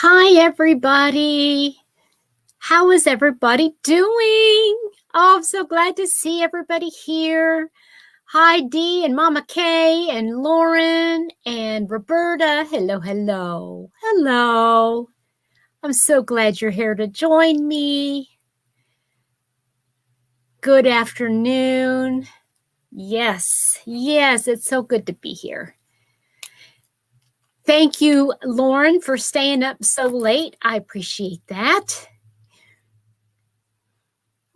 Hi, everybody. How is everybody doing? Oh, I'm so glad to see everybody here. Hi, Dee and Mama Kay and Lauren and Roberta. Hello, hello, hello. I'm so glad you're here to join me. Good afternoon. Yes, it's so good to be here. Thank you, Lauren, for staying up so late. I appreciate that.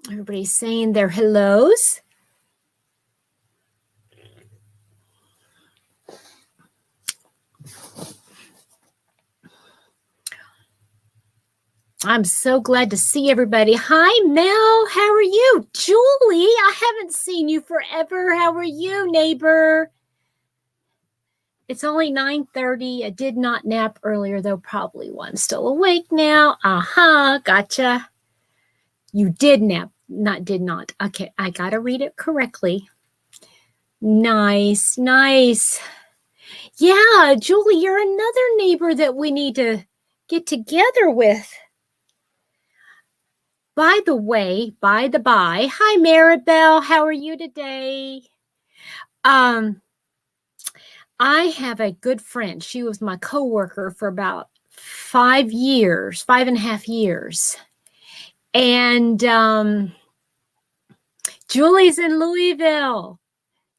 Everybody's saying their hellos. I'm so glad to see everybody. Hi, Mel. How are you? Julie, I haven't seen you forever. How are you, neighbor? It's only 9:30. I did not nap earlier, though probably one. Still awake now. Gotcha. You did nap. Did not. Okay, I got to read it correctly. Nice. Yeah, Julie, you're another neighbor that we need to get together with. By the way, hi Maribel, how are you today? I have a good friend. She was my coworker for about 5.5 years. And Julie's in Louisville.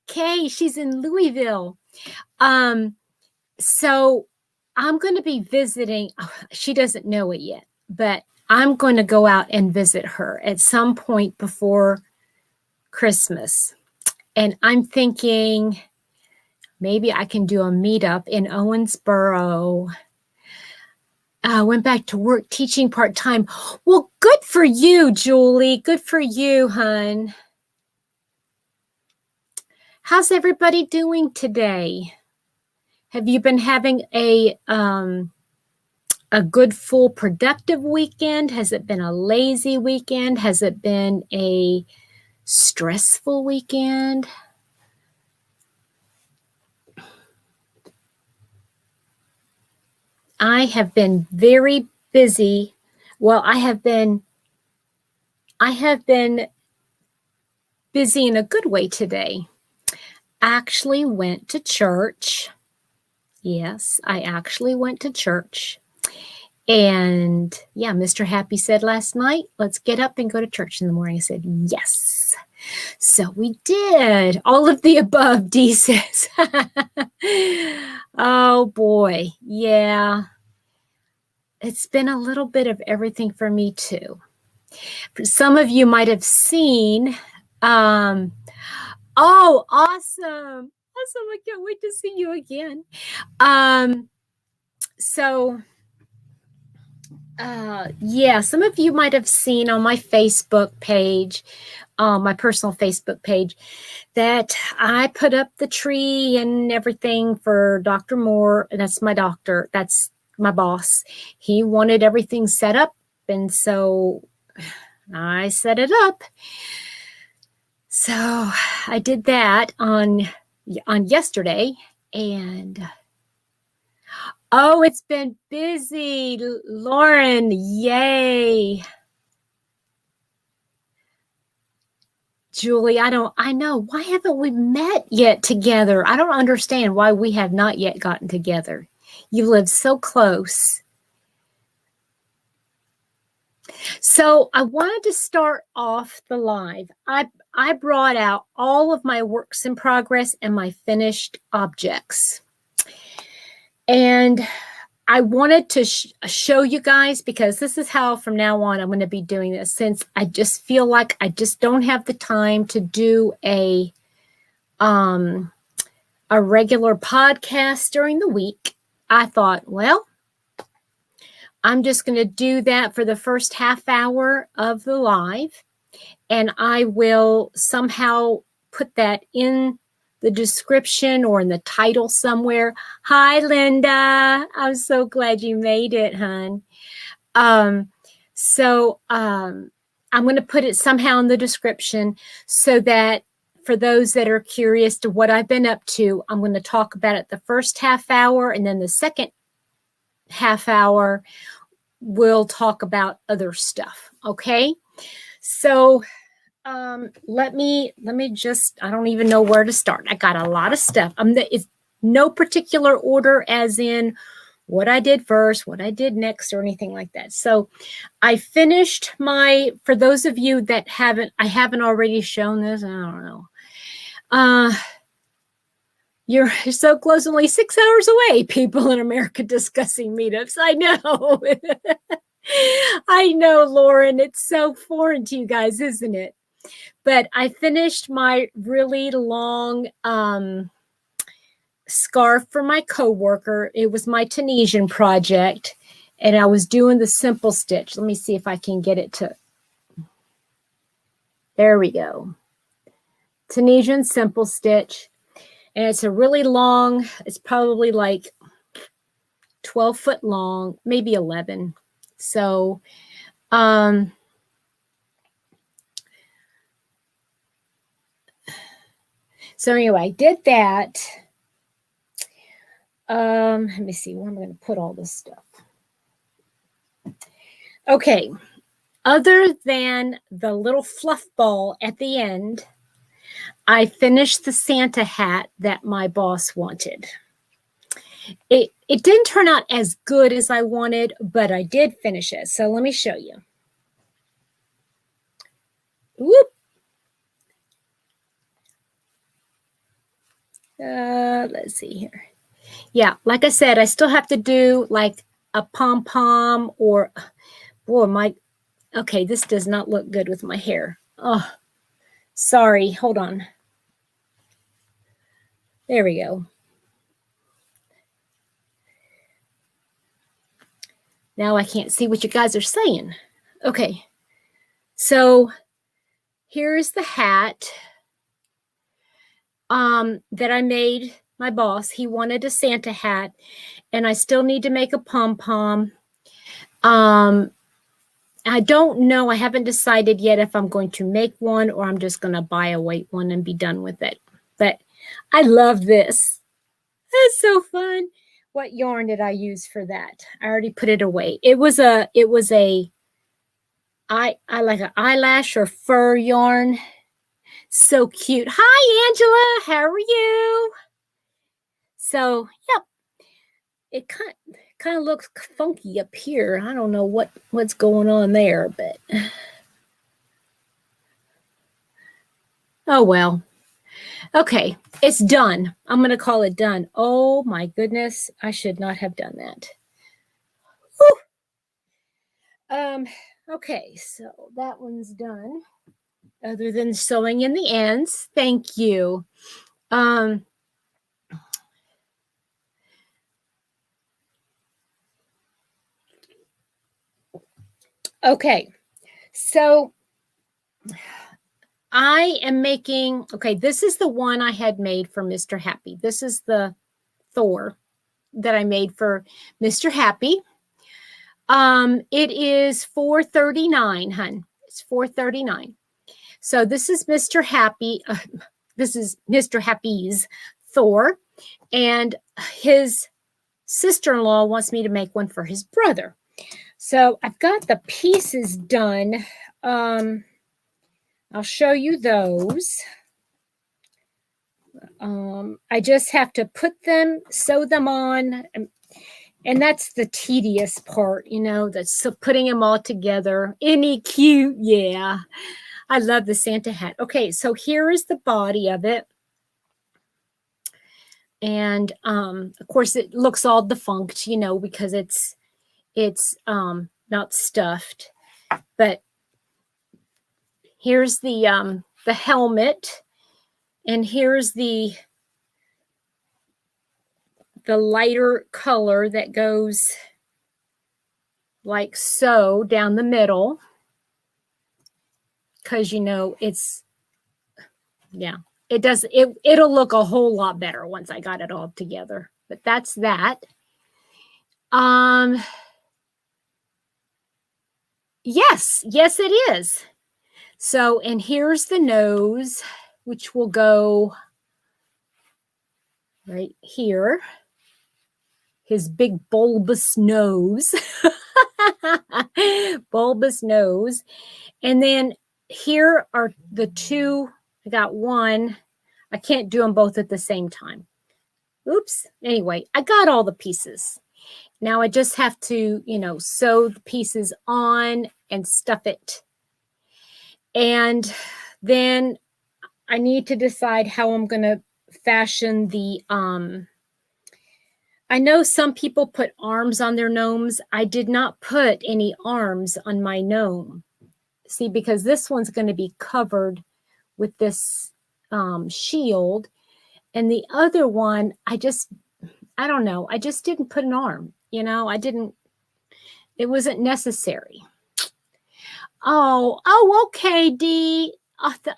Kay, she's in Louisville. So I'm going to be visiting. She doesn't know it yet, but I'm going to go out and visit her at some point before Christmas. And I'm thinking maybe I can do a meetup in Owensboro. I went back to work teaching part-time. Well, good for you, Julie. Good for you, hun. How's everybody doing today? Have you been having a good, full, productive weekend? Has it been a lazy weekend? Has it been a stressful weekend? I have been very busy. Well, I have been busy in a good way today. Actually went to church. Yes, I actually went to church. And yeah, Mr. Happy said last night, let's get up and go to church in the morning. I said, yes. So we did all of the above, Dee says. Oh boy. Yeah. It's been a little bit of everything for me too. Some of you might have seen, oh, awesome. I can't wait to see you again. Yeah, some of you might have seen on my Facebook page, my personal Facebook page, that I put up the tree and everything for Dr. Moore. And that's my doctor. That's my boss. He wanted everything set up. And so I set it up. So I did that on yesterday. And oh, it's been busy, Lauren. Yay. Julie, I know. Why haven't we met yet together? I don't understand why we have not yet gotten together. You live so close. So I wanted to start off the live. I brought out all of my works in progress and my finished objects. And I wanted to show you guys, because this is how from now on I'm going to be doing this, since I just feel like I just don't have the time to do a regular podcast during the week. I thought, well, I'm just going to do that for the first half hour of the live, and I will somehow put that in the description or in the title somewhere. Hi, Linda. I'm so glad you made it, hon. I'm going to put it somehow in the description so that for those that are curious to what I've been up to, I'm going to talk about it the first half hour, and then the second half hour, we'll talk about other stuff. Okay. So let me just, I don't even know where to start. I got a lot of stuff. It's no particular order as in what I did first, what I did next, or anything like that. So I finished for those of you that I haven't already shown this, I don't know. You're so close, only 6 hours away, people in America discussing meetups. I know. I know, Lauren, it's so foreign to you guys, isn't it? But I finished my really long scarf for my coworker. It was my Tunisian project, and I was doing the simple stitch. Let me see if I can get it to, there we go. Tunisian simple stitch. And it's a really long, it's probably like 12 foot long, maybe 11. So, so anyway, I did that. Let me see where I'm going to put all this stuff. Okay. Other than the little fluff ball at the end, I finished the Santa hat that my boss wanted. It didn't turn out as good as I wanted, but I did finish it. So let me show you. Whoop. Let's see here. Yeah, like I said, I still have to do like a pom-pom or, boy, okay, this does not look good with my hair. Oh, sorry, hold on. There we go. Now I can't see what you guys are saying. Okay, so here's the hat that I made my boss. He wanted a Santa hat, and I still need to make a pom-pom. I don't know. I haven't decided yet if I'm going to make one or I'm just going to buy a white one and be done with it. But I love this. That's so fun. What yarn did I use for that? I already put it away. It was I like an eyelash or fur yarn. So cute. Hi, Angela. How are you? So, yep. It kind of looks funky up here. I don't know what's going on there, but oh well. Okay, it's done. I'm going to call it done. Oh my goodness, I should not have done that. Whew. Okay, so that one's done. Other than sewing in the ends, thank you. Okay, so I am making, okay, this is the one I had made for Mr. Happy. This is the Thor that I made for Mr. Happy. It is $4.39, hun. It's $4.39. So this is Mr. Happy. This is Mr. Happy's Thor, and his sister-in-law wants me to make one for his brother. So I've got the pieces done. I'll show you those. I just have to put them, sew them on, and that's the tedious part, you know, that's putting them all together. Any cute, yeah. I love the Santa hat. Okay, so here is the body of it. And of course it looks all defunct, you know, because it's not stuffed. But here's the helmet, and here's the lighter color that goes like so down the middle, because you know it's, yeah, it'll look a whole lot better once I got it all together. But that's that. Yes, it is. So, and here's the nose, which will go right here. his big bulbous nose. Bulbous nose. And then here are the two. I got one. I can't do them both at the same time. Oops. Anyway, I got all the pieces. Now I just have to, sew the pieces on and stuff it. And then I need to decide how I'm going to fashion the, I know some people put arms on their gnomes. I did not put any arms on my gnome. See, because this one's going to be covered with this shield. And the other one, I don't know. I just didn't put an arm. It wasn't necessary. Oh, okay, Dee.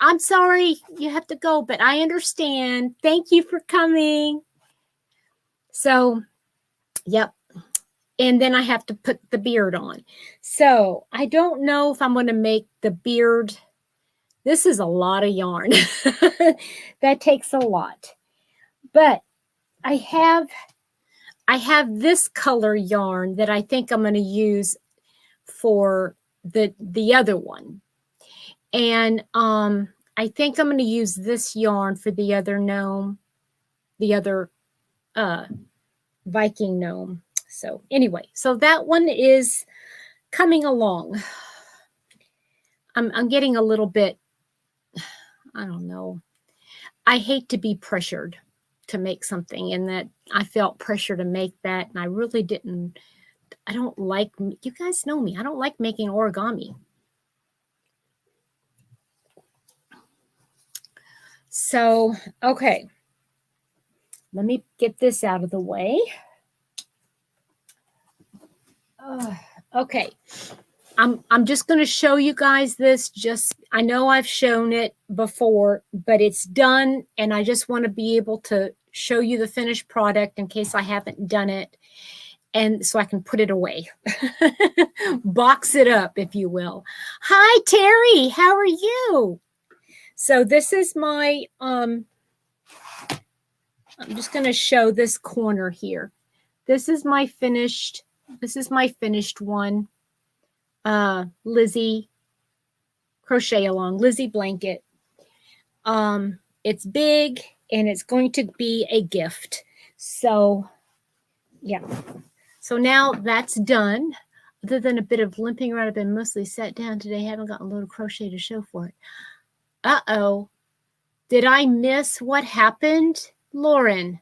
I'm sorry you have to go, but I understand. Thank you for coming. So, yep. And then I have to put the beard on. So I don't know if I'm going to make the beard. This is a lot of yarn. That takes a lot. But I have this color yarn that I think I'm going to use for the other one. And I think I'm going to use this yarn for the other gnome, the other Viking gnome. So anyway, so that one is coming along. I'm getting a little bit, I don't know. I hate to be pressured to make something, and that I felt pressure to make that, and I really didn't. I don't like, you guys know me, I don't like making origami. So, okay. Let me get this out of the way. Okay. I'm just going to show you guys this. I know I've shown it before, but it's done, and I just want to be able to show you the finished product in case I haven't done it, and so I can put it away. Box it up, if you will. Hi, Terry. How are you? So this is my, I'm just going to show this corner here. This is my finished one. Lizzie crochet along, Lizzie blanket. It's big, and it's going to be a gift. So, yeah. So now that's done. Other than a bit of limping around, I've been mostly sat down today. Haven't gotten a little crochet to show for it. Uh-oh. Did I miss what happened, Lauren?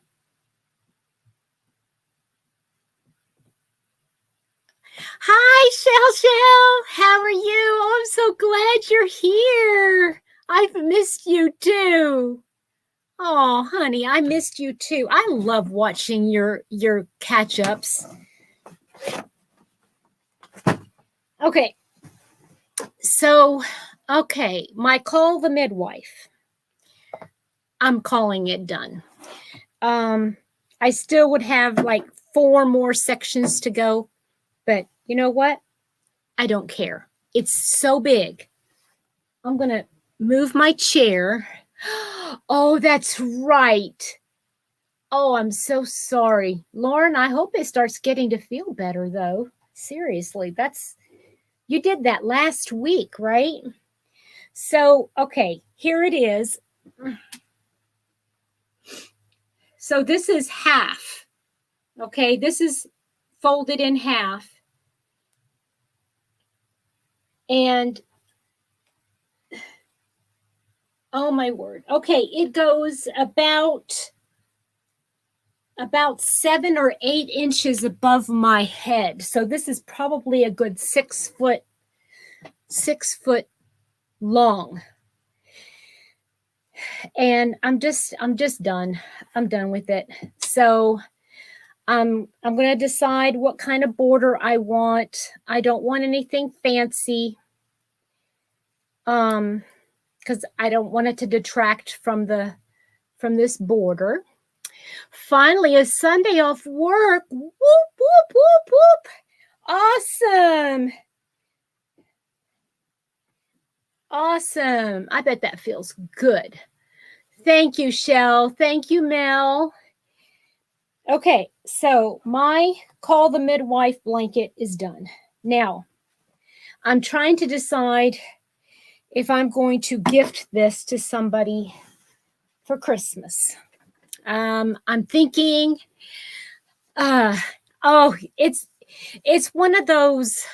Hi, Shell. How are you? Oh, I'm so glad you're here. I've missed you too. Oh, honey, I missed you too. I love watching your catch-ups. Okay. So, okay, my call the midwife. I'm calling it done. I still would have like 4 more sections to go, but you know what? I don't care. It's so big. I'm going to move my chair. Oh, that's right. Oh, I'm so sorry. Lauren, I hope it starts getting to feel better, though. Seriously, you did that last week, right? So, okay, here it is. So this is half. Okay, this is folded in half. And oh my word. Okay, it goes about 7 or 8 inches above my head. So this is probably a good 6 foot long. And I'm just done. I'm done with it. So I'm going to decide what kind of border I want. I don't want anything fancy. Because I don't want it to detract from this border. Finally, a Sunday off work. Whoop, whoop, whoop, whoop. Awesome. Awesome. I bet that feels good. Thank you, Shell. Thank you, Mel. Okay, so my Call the Midwife blanket is done. Now, I'm trying to decide if I'm going to gift this to somebody for Christmas. I'm thinking, oh, it's one of those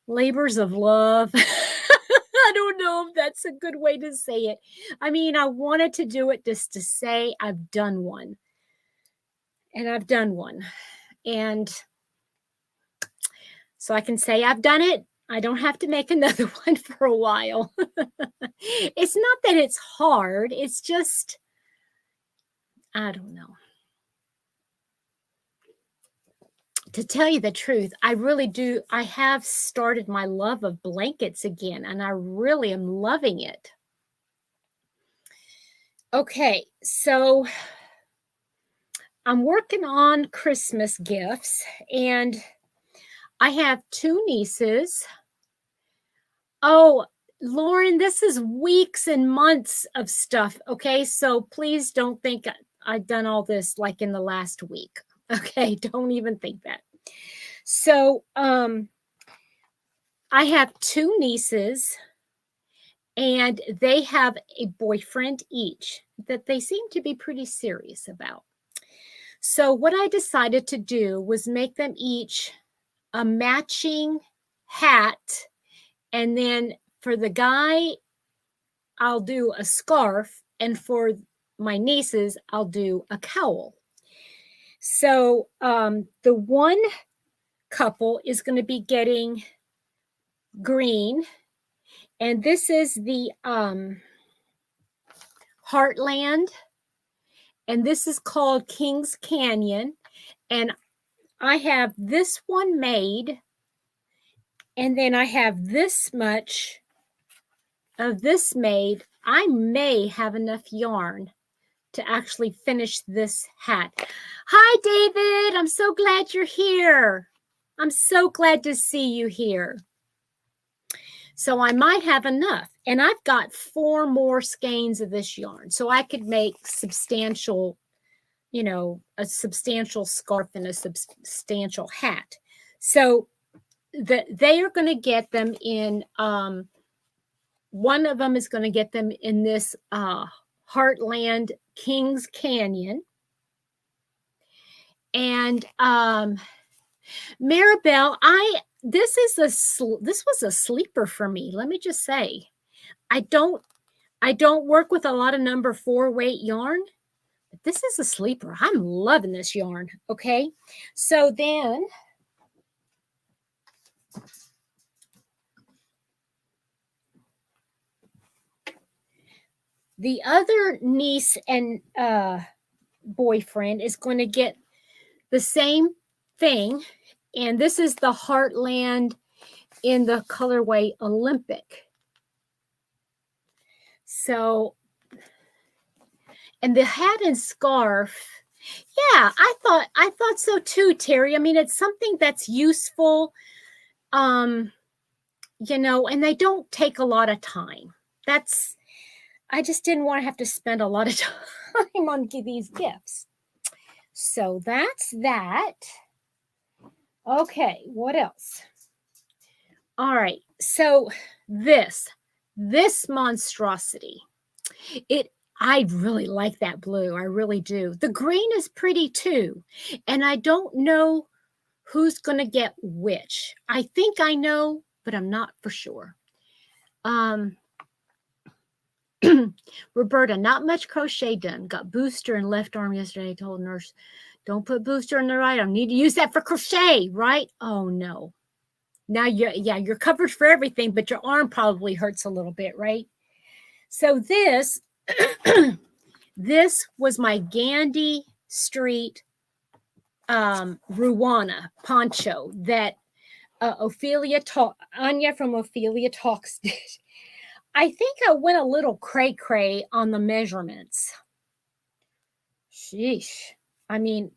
labors of love. I don't know if that's a good way to say it. I mean, I wanted to do it just to say I've done one. And I've done one. And so I can say I've done it. I don't have to make another one for a while. It's not that it's hard. It's just, I don't know. To tell you the truth, I really do. I have started my love of blankets again, and I really am loving it. Okay, so I'm working on Christmas gifts, and I have 2 nieces. Oh, Lauren, this is weeks and months of stuff. Okay, so please don't think I've done all this like in the last week. Okay, don't even think that. So, I have 2 nieces, and they have a boyfriend each that they seem to be pretty serious about. So, what I decided to do was make them each a matching hat, and then for the guy, I'll do a scarf, and for my nieces, I'll do a cowl. So, the one couple is going to be getting green, and this is the Heartland, and this is called Kings Canyon, and I have this one made, and then I have this much of this made. I may have enough yarn to actually finish this hat. Hi, David. I'm so glad you're here. I'm so glad to see you here. So I might have enough. And I've got 4 more skeins of this yarn. So I could make substantial, a substantial scarf and a substantial hat. So they are going to get them in, one of them is going to get them in this Heartland Kings Canyon. And Maribel, this was a sleeper for me. Let me just say, I don't work with a lot of number 4 weight yarn, but this is a sleeper. I'm loving this yarn. Okay, so then the other niece and boyfriend is going to get the same thing, and this is the Heartland in the colorway Olympic. So, and the hat and scarf, yeah, I thought so too, Terry. I mean, it's something that's useful, and they don't take a lot of time. I just didn't want to have to spend a lot of time on these gifts. So that's that. Okay, what else? All right, so this monstrosity, I really like that blue. I really do. The green is pretty too, and I don't know who's going to get which. I think I know, but I'm not for sure. Roberta, not much crochet done. Got booster in left arm yesterday. I told nurse, don't put booster in the right arm. Need to use that for crochet, right? Oh no. Now you're covered for everything, but your arm probably hurts a little bit, right? So this this was my Gandy Street Ruana poncho that Anya from Ophelia Talks did. I think I went a little cray-cray on the measurements. Sheesh. I mean,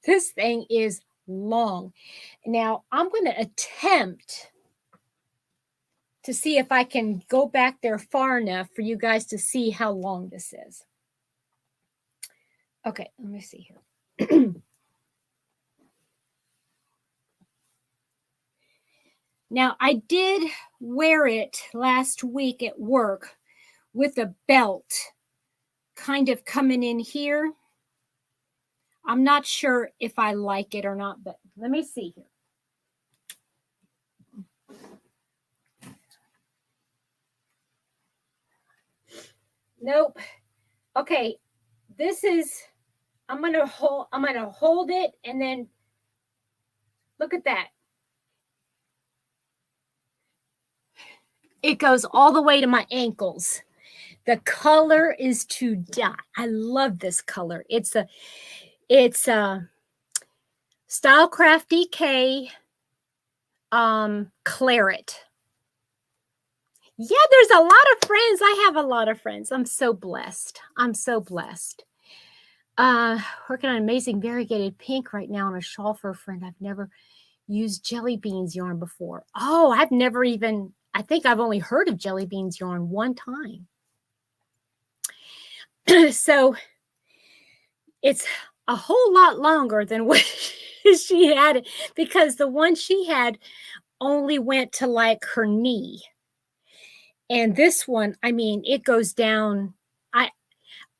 this thing is long. Now, I'm going to attempt to see if I can go back there far enough for you guys to see how long this is. Okay, let me see here. Now, I did wear it last week at work with a belt kind of coming in here. I'm not sure if I like it or not, but let me see here. Nope. Okay, this is, I'm gonna hold it, and then look at that. It goes all the way to my ankles. The color is to die. I love this color. It's a Stylecraft DK claret. Yeah, there's a lot of friends. I have a lot of friends. I'm so blessed. I'm so blessed. Working on amazing variegated pink right now on a shawl for a friend. I've never used jelly beans yarn before. Oh, I've never even, I think I've only heard of jelly beans yarn one time. So it's a whole lot longer than what she had, because the one she had only went to like her knee. And this one, I mean, it goes down.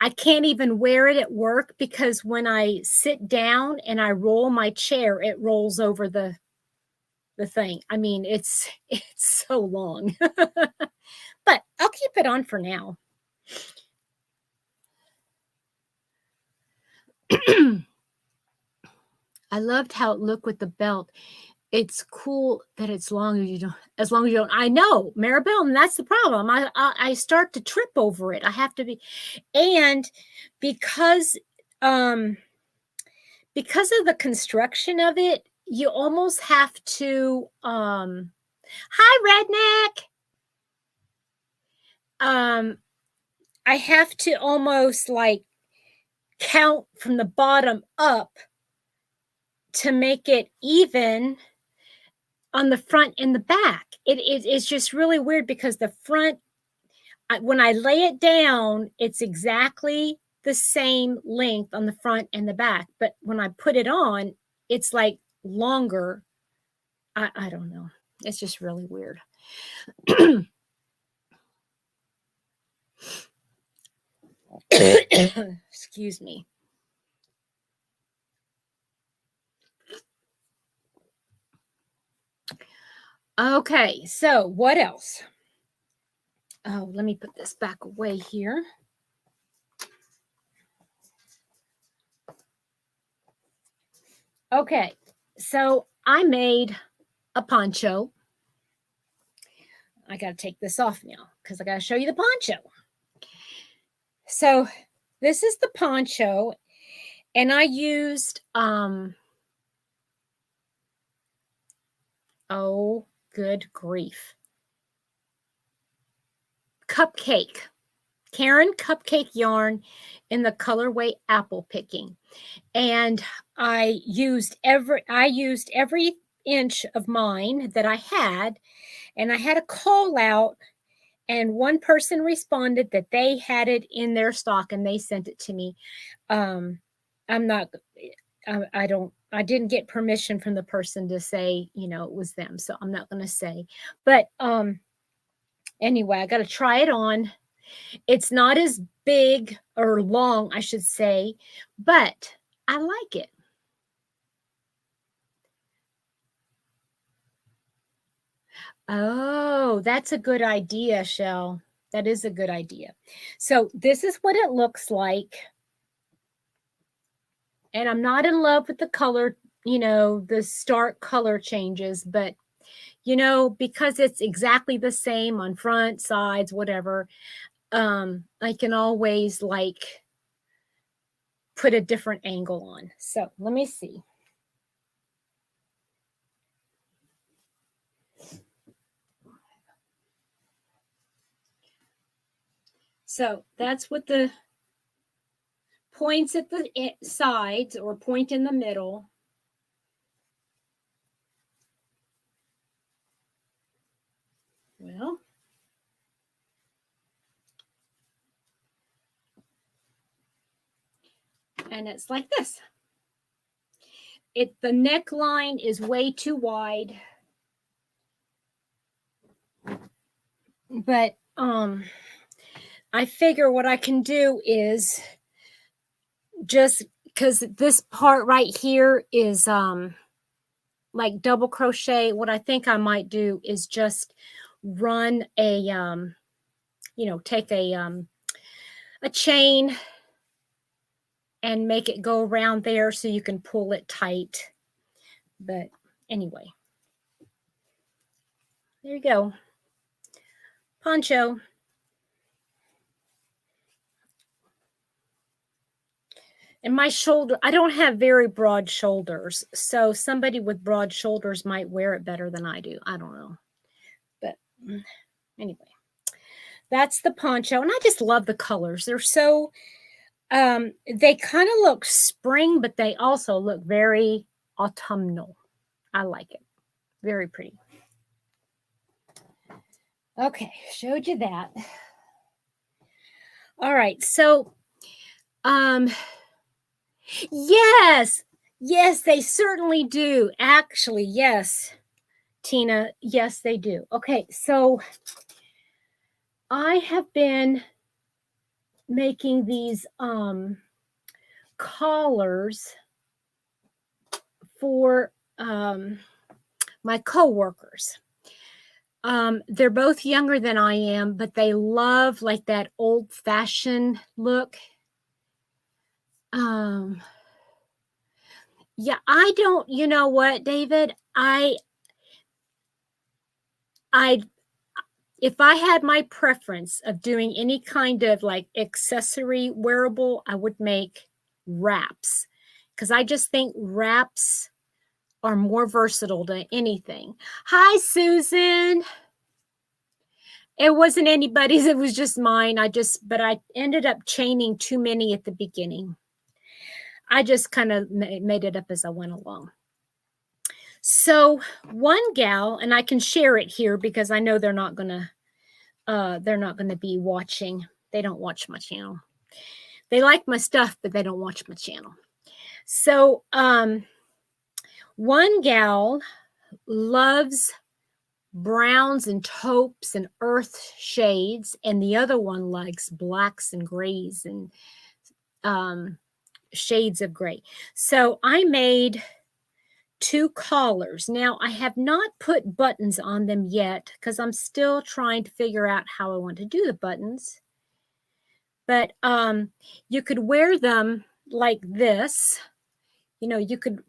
I can't even wear it at work, because when I sit down and I roll my chair, it rolls over the thing. I mean, it's so long. But I'll keep it on for now. I loved how it looked with the belt. It's cool that it's long as long as you don't. I know, Maribel, and that's the problem. I start to trip over it. I have to be, and because of the construction of it, you almost have to hi redneck. I have to almost like count from the bottom up to make it even on the front and the back. It's just really weird, because the front, when I lay it down, it's exactly the same length on the front and the back. But when I put it on, it's like longer. I don't know. It's just really weird. Excuse me. Okay, so what else? Oh, let me put this back away here. Okay, so I made a poncho. I got to take this off now, because I got to show you the poncho. So this is the poncho, and I used, oh, good grief. Karen cupcake yarn in the colorway apple picking. And I used every inch of mine that I had, and I had a call out, and one person responded that they had it in their stock and they sent it to me. I didn't get permission from the person to say, it was them. So I'm not going to say, but, anyway, I got to try it on. It's not as big or long, I should say, but I like it. Oh, that's a good idea, Shell. That is a good idea. So this is what it looks like. And I'm not in love with the color, the stark color changes, but, because it's exactly the same on front, sides, whatever, I can always like put a different angle on. So let me see. So that's what the points at the sides, or point in the middle. Well, and it's like this. The neckline is way too wide. But I figure what I can do is just because this part right here is like double crochet, what I think I might do is just run a take a chain and make it go around there so you can pull it tight. But anyway, there you go. Poncho. And my shoulder, I don't have very broad shoulders. So somebody with broad shoulders might wear it better than I do. I don't know. But anyway, that's the poncho. And I just love the colors. They're so, they kind of look spring, but they also look very autumnal. I like it. Very pretty. Okay, showed you that. All right, so yes, they certainly do. Actually, yes, Tina, yes, they do. Okay, so I have been making these collars for my coworkers. They're both younger than I am, but they love like that old-fashioned look. Yeah, I don't, you know what, David? If I had my preference of doing any kind of like accessory wearable, I would make wraps because I just think wraps are more versatile than anything. Hi, Susan. It wasn't anybody's, it was just mine. But I ended up chaining too many at the beginning. I just kind of made it up as I went along. So one gal, and I can share it here because I know they're not gonna be watching. They don't watch my channel. They like my stuff, but they don't watch my channel. So one gal loves browns and taupes and earth shades, and the other one likes blacks and grays and shades of gray. So I made 2 collars. Now I have not put buttons on them yet because I'm still trying to figure out how I want to do the buttons. But you could wear them like this. You know, you could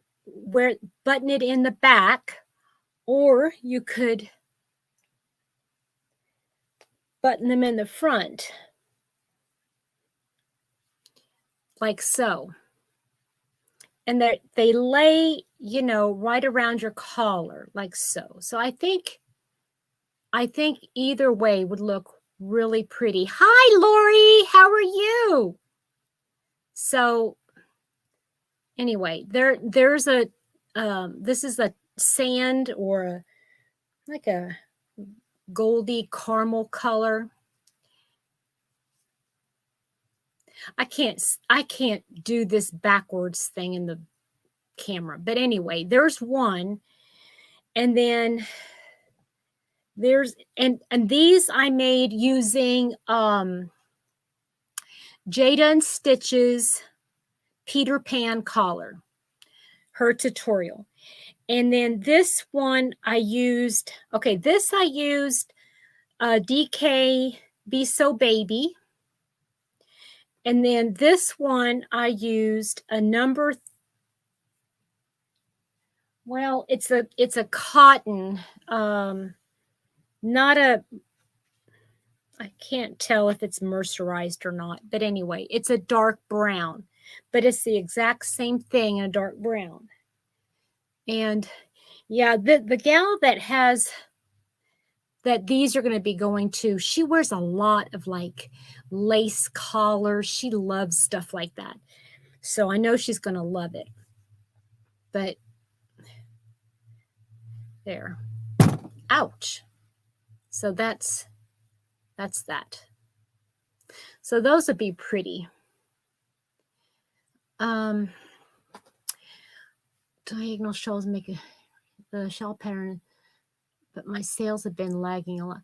button it in the back, or you could button them in the front, like so. And they lay, you know, right around your collar, like so. So I think either way would look really pretty. Hi, Lori. How are you? So anyway, there's a this is a sand or like a goldy caramel color. I can't do this backwards thing in the camera. But anyway, there's one, and then there's and these I made using Jada and Stitch's Peter Pan collar, her tutorial. And then this one I used, this I used DK Be So Baby. And then this one I used a number, well, it's a cotton, not a, I can't tell if it's mercerized or not, but anyway, it's a dark brown, but it's the exact same thing in a dark brown. And yeah, the gal that these are going to be going to, she wears a lot of like lace collars. She loves stuff like that. So I know she's going to love it. But there. Ouch. So that's that. So those would be pretty. Diagonal shells make the shell pattern but my sales have been lagging a lot.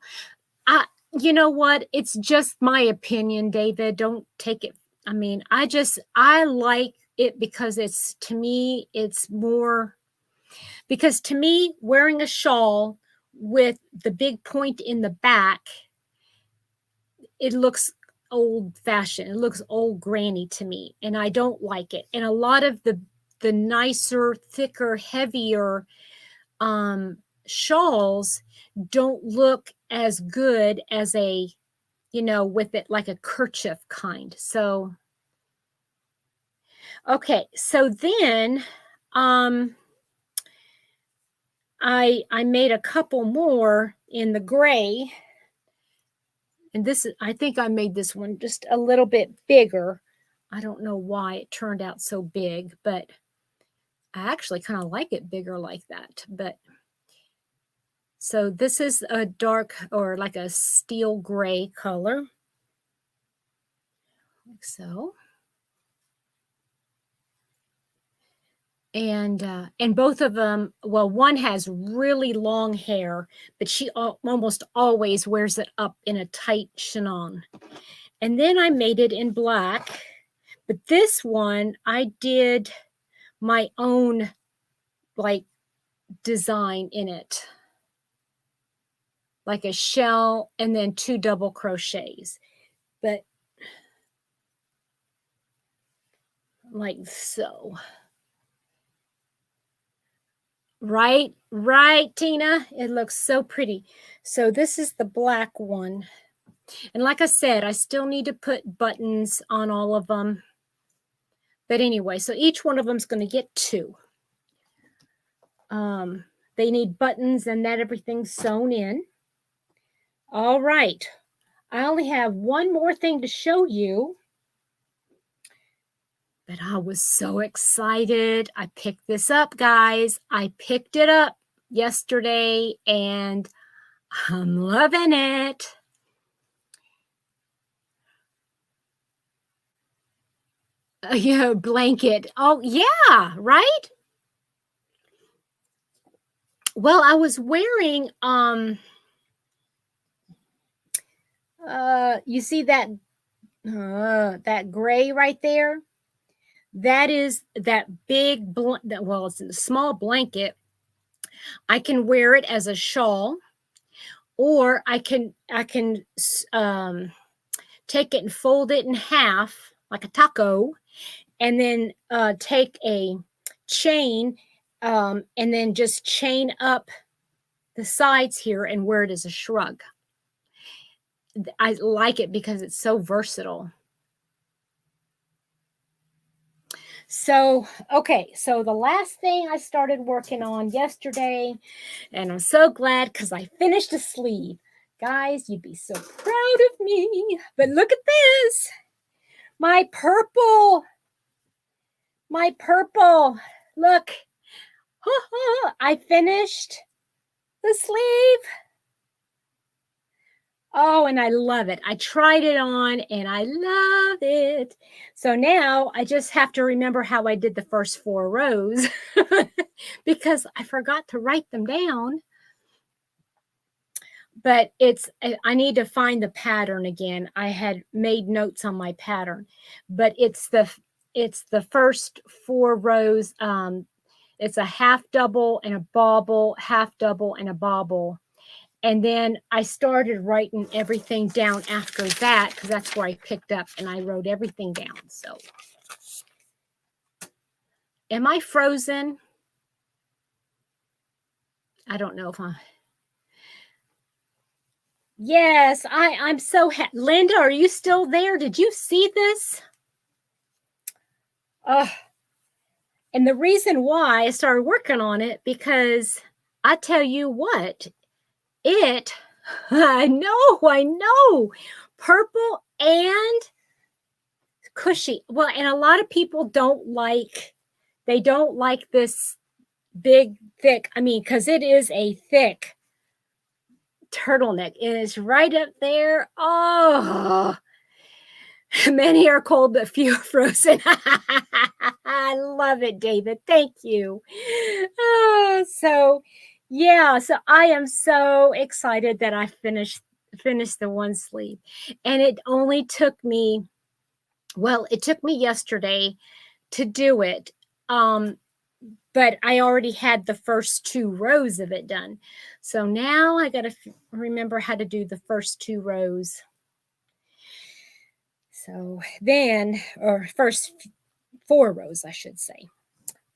You know what? It's just my opinion, David. Don't take it. I mean, I like it because to me, it's more, because to me, wearing a shawl with the big point in the back, it looks old fashioned. It looks old granny to me, and I don't like it. And a lot of the nicer, thicker, heavier shawls don't look as good as a, with it like a kerchief kind. So, okay. So then, I made a couple more in the gray, and I think I made this one just a little bit bigger. I don't know why it turned out so big, but I actually kind of like it bigger like that. But so this is a dark, or like a steel gray color, like so. And both of them, well, one has really long hair, but she almost always wears it up in a tight chignon. And then I made it in black, but this one I did my own like design in it, like a shell and then 2 double crochets, but like so. Right, Tina. It looks so pretty. So this is the black one. And like I said, I still need to put buttons on all of them. But anyway, so each one of them is going to get 2. They need buttons and that everything's sewn in. All right. I only have one more thing to show you. But I was so excited. I picked this up, guys. I picked it up yesterday and I'm loving it. Blanket. Oh, yeah, right? Well, I was wearing, you see that gray right there? That is that big, well, it's a small blanket. I can wear it as a shawl, or I can take it and fold it in half like a taco, and then take a chain and then just chain up the sides here and wear it as a shrug. I like it because it's so versatile. So, okay, so the last thing I started working on yesterday, and I'm so glad because I finished a sleeve. Guys, you'd be so proud of me. But look at this. My purple. Look. I finished the sleeve. Oh, and I love it. I tried it on and I love it. So now I just have to remember how I did the first 4 rows because I forgot to write them down. But I need to find the pattern again. I had made notes on my pattern, but it's the first 4 rows. It's a half double and a bobble, half double and a bobble. And then I started writing everything down after that because that's where I picked up, and I wrote everything down. So, am I frozen? I don't know if I'm. Yes, I'm so Linda, are you still there? Did you see this? And the reason why I started working on it, because I tell you what, I know, purple and cushy. Well, and a lot of people don't like this big, thick, because it is a thick turtleneck. It is right up there. Oh, many are cold, but few are frozen. I love it, David. Thank you. So Yeah, so I am so excited that I finished the one sleeve. And it only took me, well, it took me yesterday to do it. Um, but I already had the first 2 rows of it done. So now I got to remember how to do the first 2 rows. So then, or first 4 rows, I should say.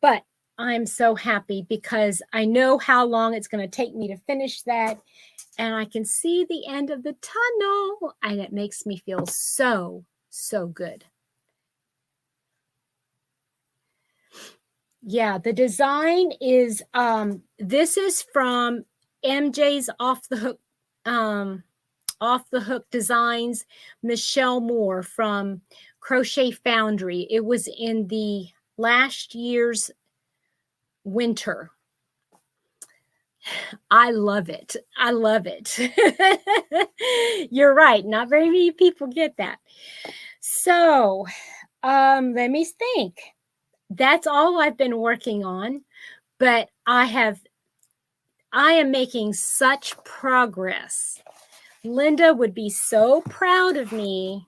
But I'm so happy because I know how long it's going to take me to finish that. And I can see the end of the tunnel. And it makes me feel so, so good. Yeah, the design is this is from MJ's Off the Hook Designs, Michelle Moore from Crochet Foundry. It was in the last year's winter. I love it. I love it. You're right. Not very many people get that. So, let me think. That's all I've been working on, but I am making such progress. Linda would be so proud of me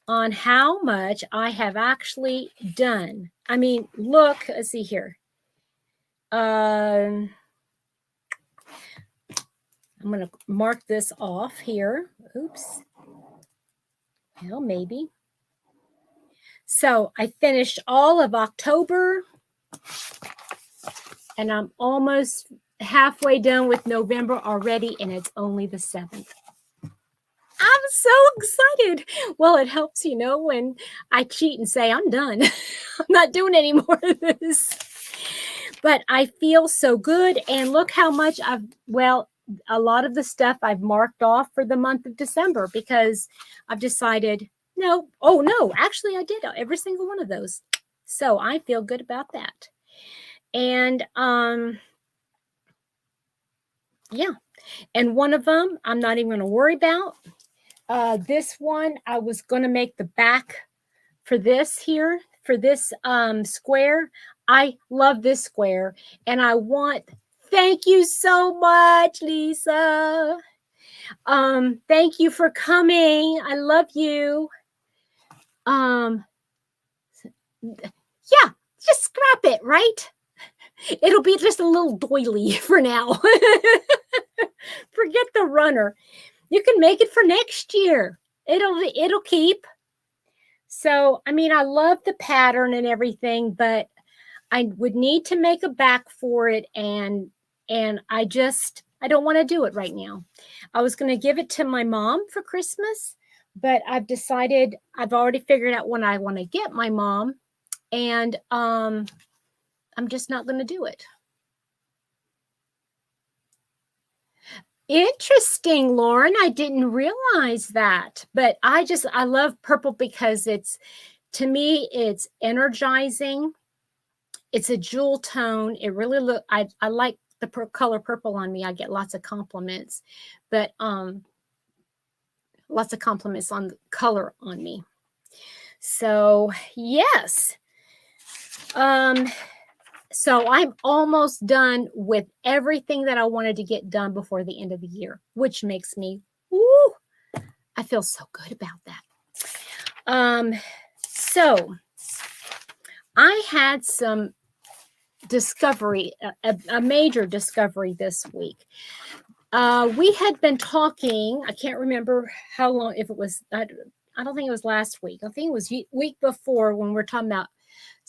on how much I have actually done. I mean, look, let's see here. I'm going to mark this off here. Oops. Well, maybe. So I finished all of October, and I'm almost halfway done with November already, and it's only the 7th. I'm so excited. Well, it helps, when I cheat and say, I'm done. I'm not doing any more of this. But I feel so good. And look how much a lot of the stuff I've marked off for the month of December because I've decided, no. Oh, no, actually I did every single one of those. So I feel good about that. And, yeah. And one of them, I'm not even going to worry about. This one, I was going to make the back for this here, for this square. I love this square. And thank you so much, Lisa. Thank you for coming. I love you. Yeah, just scrap it, right? It'll be just a little doily for now. Forget the runner. You can make it for next year. It'll keep. So, I mean, I love the pattern and everything, but I would need to make a back for it, and I don't want to do it right now. I was going to give it to my mom for Christmas, but I've already figured out when I want to get my mom, and I'm just not going to do it. Interesting, Lauren. I didn't realize that, but I love purple because to me, it's energizing. It's a jewel tone. It really I like the color purple on me. I get lots of compliments, but lots of compliments on the color on me. So yes. So I'm almost done with everything that I wanted to get done before the end of the year, which makes me, I feel so good about that. So I had some discovery, a major discovery this week. We had been talking, I can't remember how long, if it was, I don't think it was last week. I think it was week before when we were talking about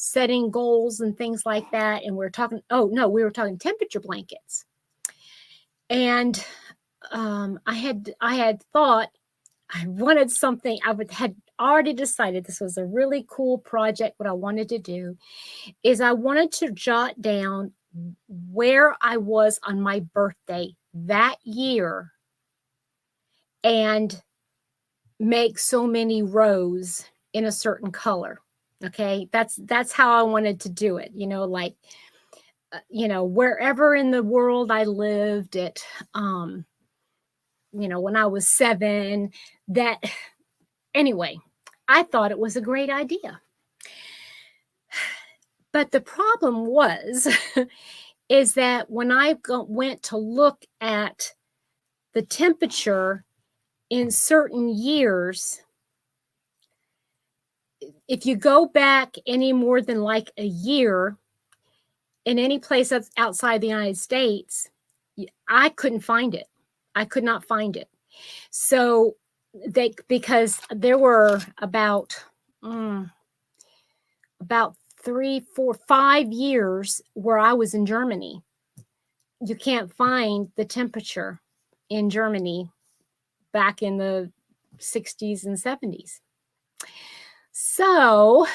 setting goals and things like that. And we were talking temperature blankets. And I had thought I wanted something. Had already decided this was a really cool project. What I wanted to do is I wanted to jot down where I was on my birthday that year and make so many rows in a certain color. Okay, that's how I wanted to do it. Wherever in the world I lived at, when I was 7, anyway, I thought it was a great idea. But the problem was is that when I went to look at the temperature in certain years, if you go back any more than like a year in any place that's outside the United States, I couldn't find it. I could not find it. So because there were about 3, 4, 5 years where I was in Germany. You can't find the temperature in Germany back in the 60s and 70s. So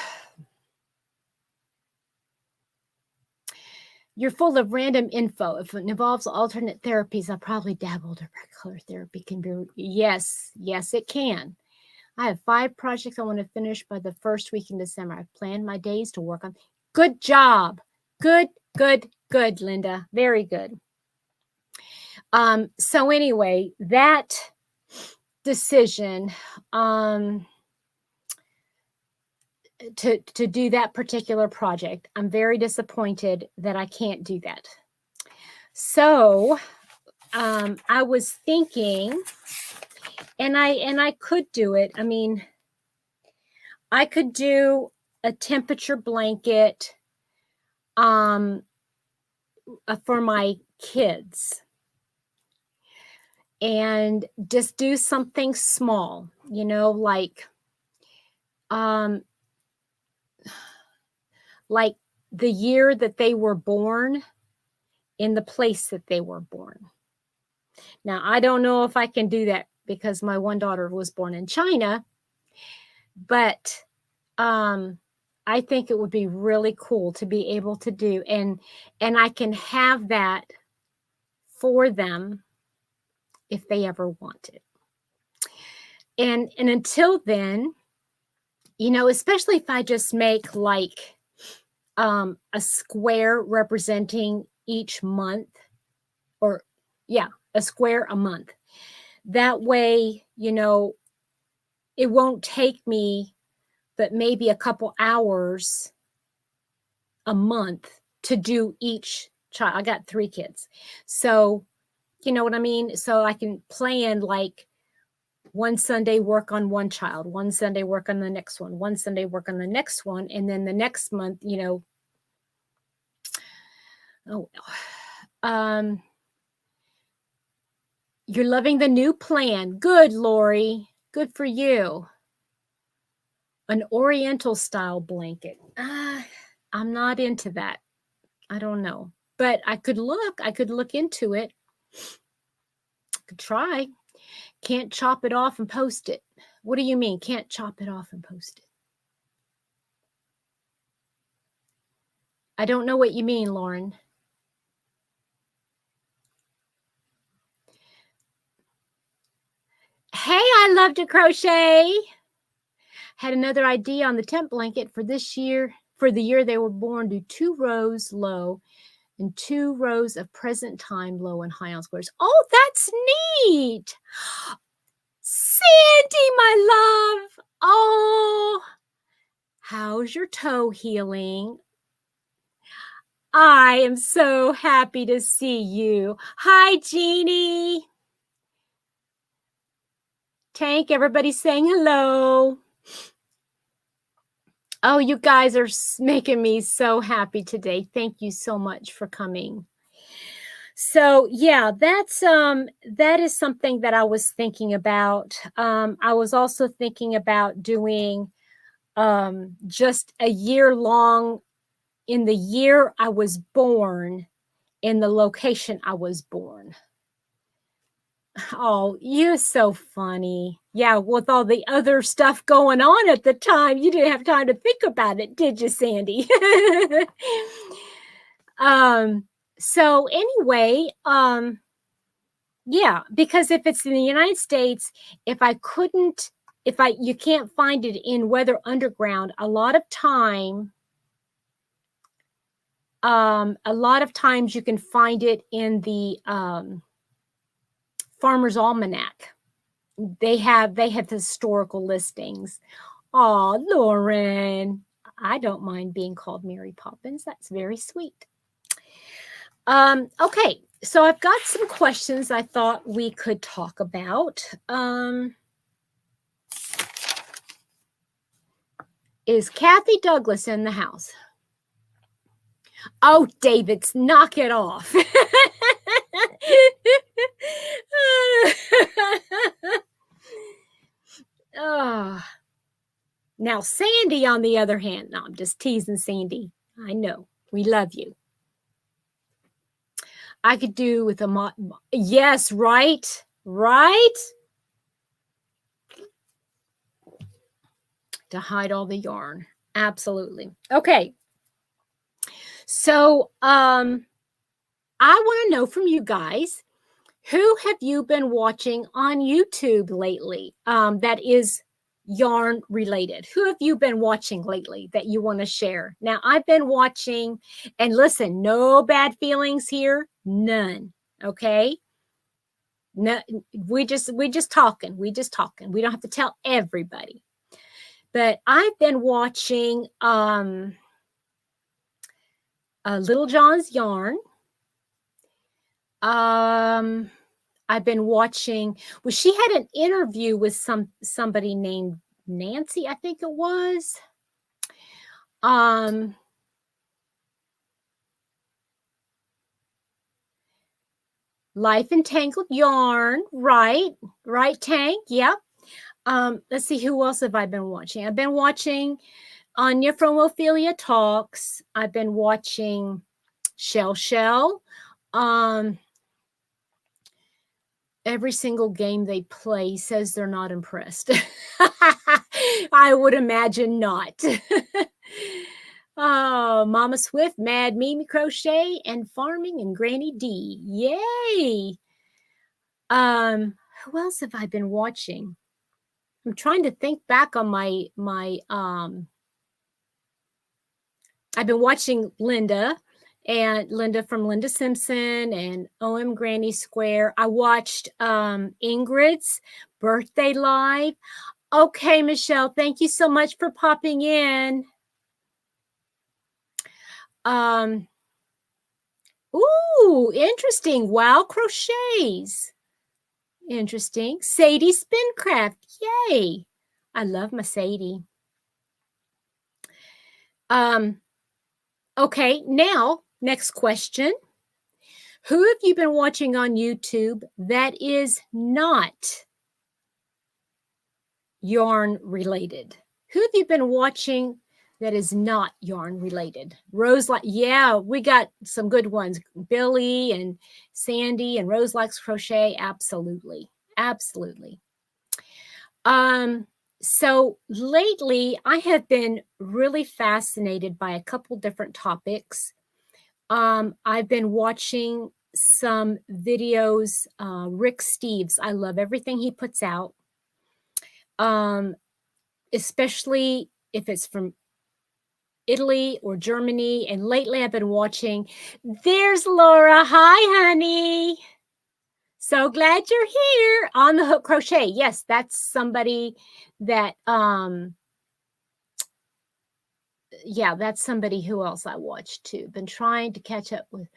you're full of random info. If it involves alternate therapies, I'll probably dabble to regular therapy can be. Yes, it can. I have 5 projects I want to finish by the first week in December. I've planned my days to work on. Good job. Good, Linda. Very good. So anyway, that decision to do that particular project, I'm very disappointed that I can't do that. So I was thinking, and I could do it. I mean, I could do a temperature blanket for my kids and just do something small, like the year that they were born in the place that they were born. Now, I don't know if I can do that because my one daughter was born in China, but I think it would be really cool to be able to do, and I can have that for them if they ever want it. And until then, especially if I just make like a square representing each month, or a square a month. That way, it won't take me but maybe a couple hours a month to do each child. I got 3 kids. So, you know what I mean? So I can plan like one Sunday work on one child, one Sunday work on the next one Sunday work on the next one, and then the next month, you're loving the new plan. Good, Lori. Good for you. An Oriental style blanket. I'm not into that. I don't know. But I could look into it. Could try. Can't chop it off and post it. What do you mean? Can't chop it off and post it? I don't know what you mean, Lauren. Hey, I love to crochet. Had another idea on the tent blanket for this year. For the year they were born, do 2 rows low and 2 rows of present time low and high on squares. Oh, that's neat. Sandy, my love. Oh, how's your toe healing? I am so happy to see you. Hi, Jeannie. Tank, everybody's saying hello. Oh, you guys are making me so happy today. Thank you so much for coming. So yeah, that is something that I was thinking about. I was also thinking about doing just a year long in the year I was born, in the location I was born. Oh, you're so funny. Yeah, with all the other stuff going on at the time, you didn't have time to think about it, did you, Sandy? So anyway, yeah, because if it's in the United States, you can't find it in Weather Underground, a lot of times you can find it in the Farmer's Almanac. They have historical listings. Oh, Lauren, I don't mind being called Mary Poppins. That's very sweet. Okay, so I've got some questions I thought we could talk about. Is Kathy Douglas in the house? Oh, David's, knock it off. Oh. Now, Sandy, on the other hand, no, I'm just teasing Sandy. I know. We love you. I could do with a yes, right? Right? To hide all the yarn. Absolutely. Okay. So, I want to know from you guys, who have you been watching on YouTube lately that is yarn related? Who have you been watching lately that you want to share? Now, I've been watching, and listen, no bad feelings here, none. Okay. No, we just talking. We just talking. We don't have to tell everybody. But I've been watching Little John's Yarn. I've been watching, well, she had an interview with somebody named Nancy, I think it was. Life Entangled Yarn, right, Tank, yep. Let's see, who else have I been watching? I've been watching Anya from Ophelia Talks. I've been watching Shell. Every single game they play says they're not impressed. I would imagine not. Oh, Mama Swift, Mad Mimi Crochet, and Farming, and Granny D. Yay! Who else have I been watching? I'm trying to think back on my I've been watching Linda from Linda Simpson and OM Granny Square. I watched Ingrid's birthday live. Okay, Michelle, thank you so much for popping in. Ooh, interesting. Wow, crochets. Interesting. Sadie Spincraft. Yay. I love my Sadie. Okay, now, next question. Who have you been watching on YouTube that is not yarn related? Who have you been watching that is not yarn related? Rose, yeah, we got some good ones. Billy and Sandy and Rose Likes Crochet. Absolutely. Absolutely. So lately I have been really fascinated by a couple different topics. I've been watching some videos, Rick Steves. I love everything he puts out. Especially if it's from Italy or Germany. And lately I've been watching, there's Laura. Hi, honey. So glad you're here. On the Hook Crochet. Yes, that's somebody that, yeah, that's somebody who else I watched too. Been trying to catch up with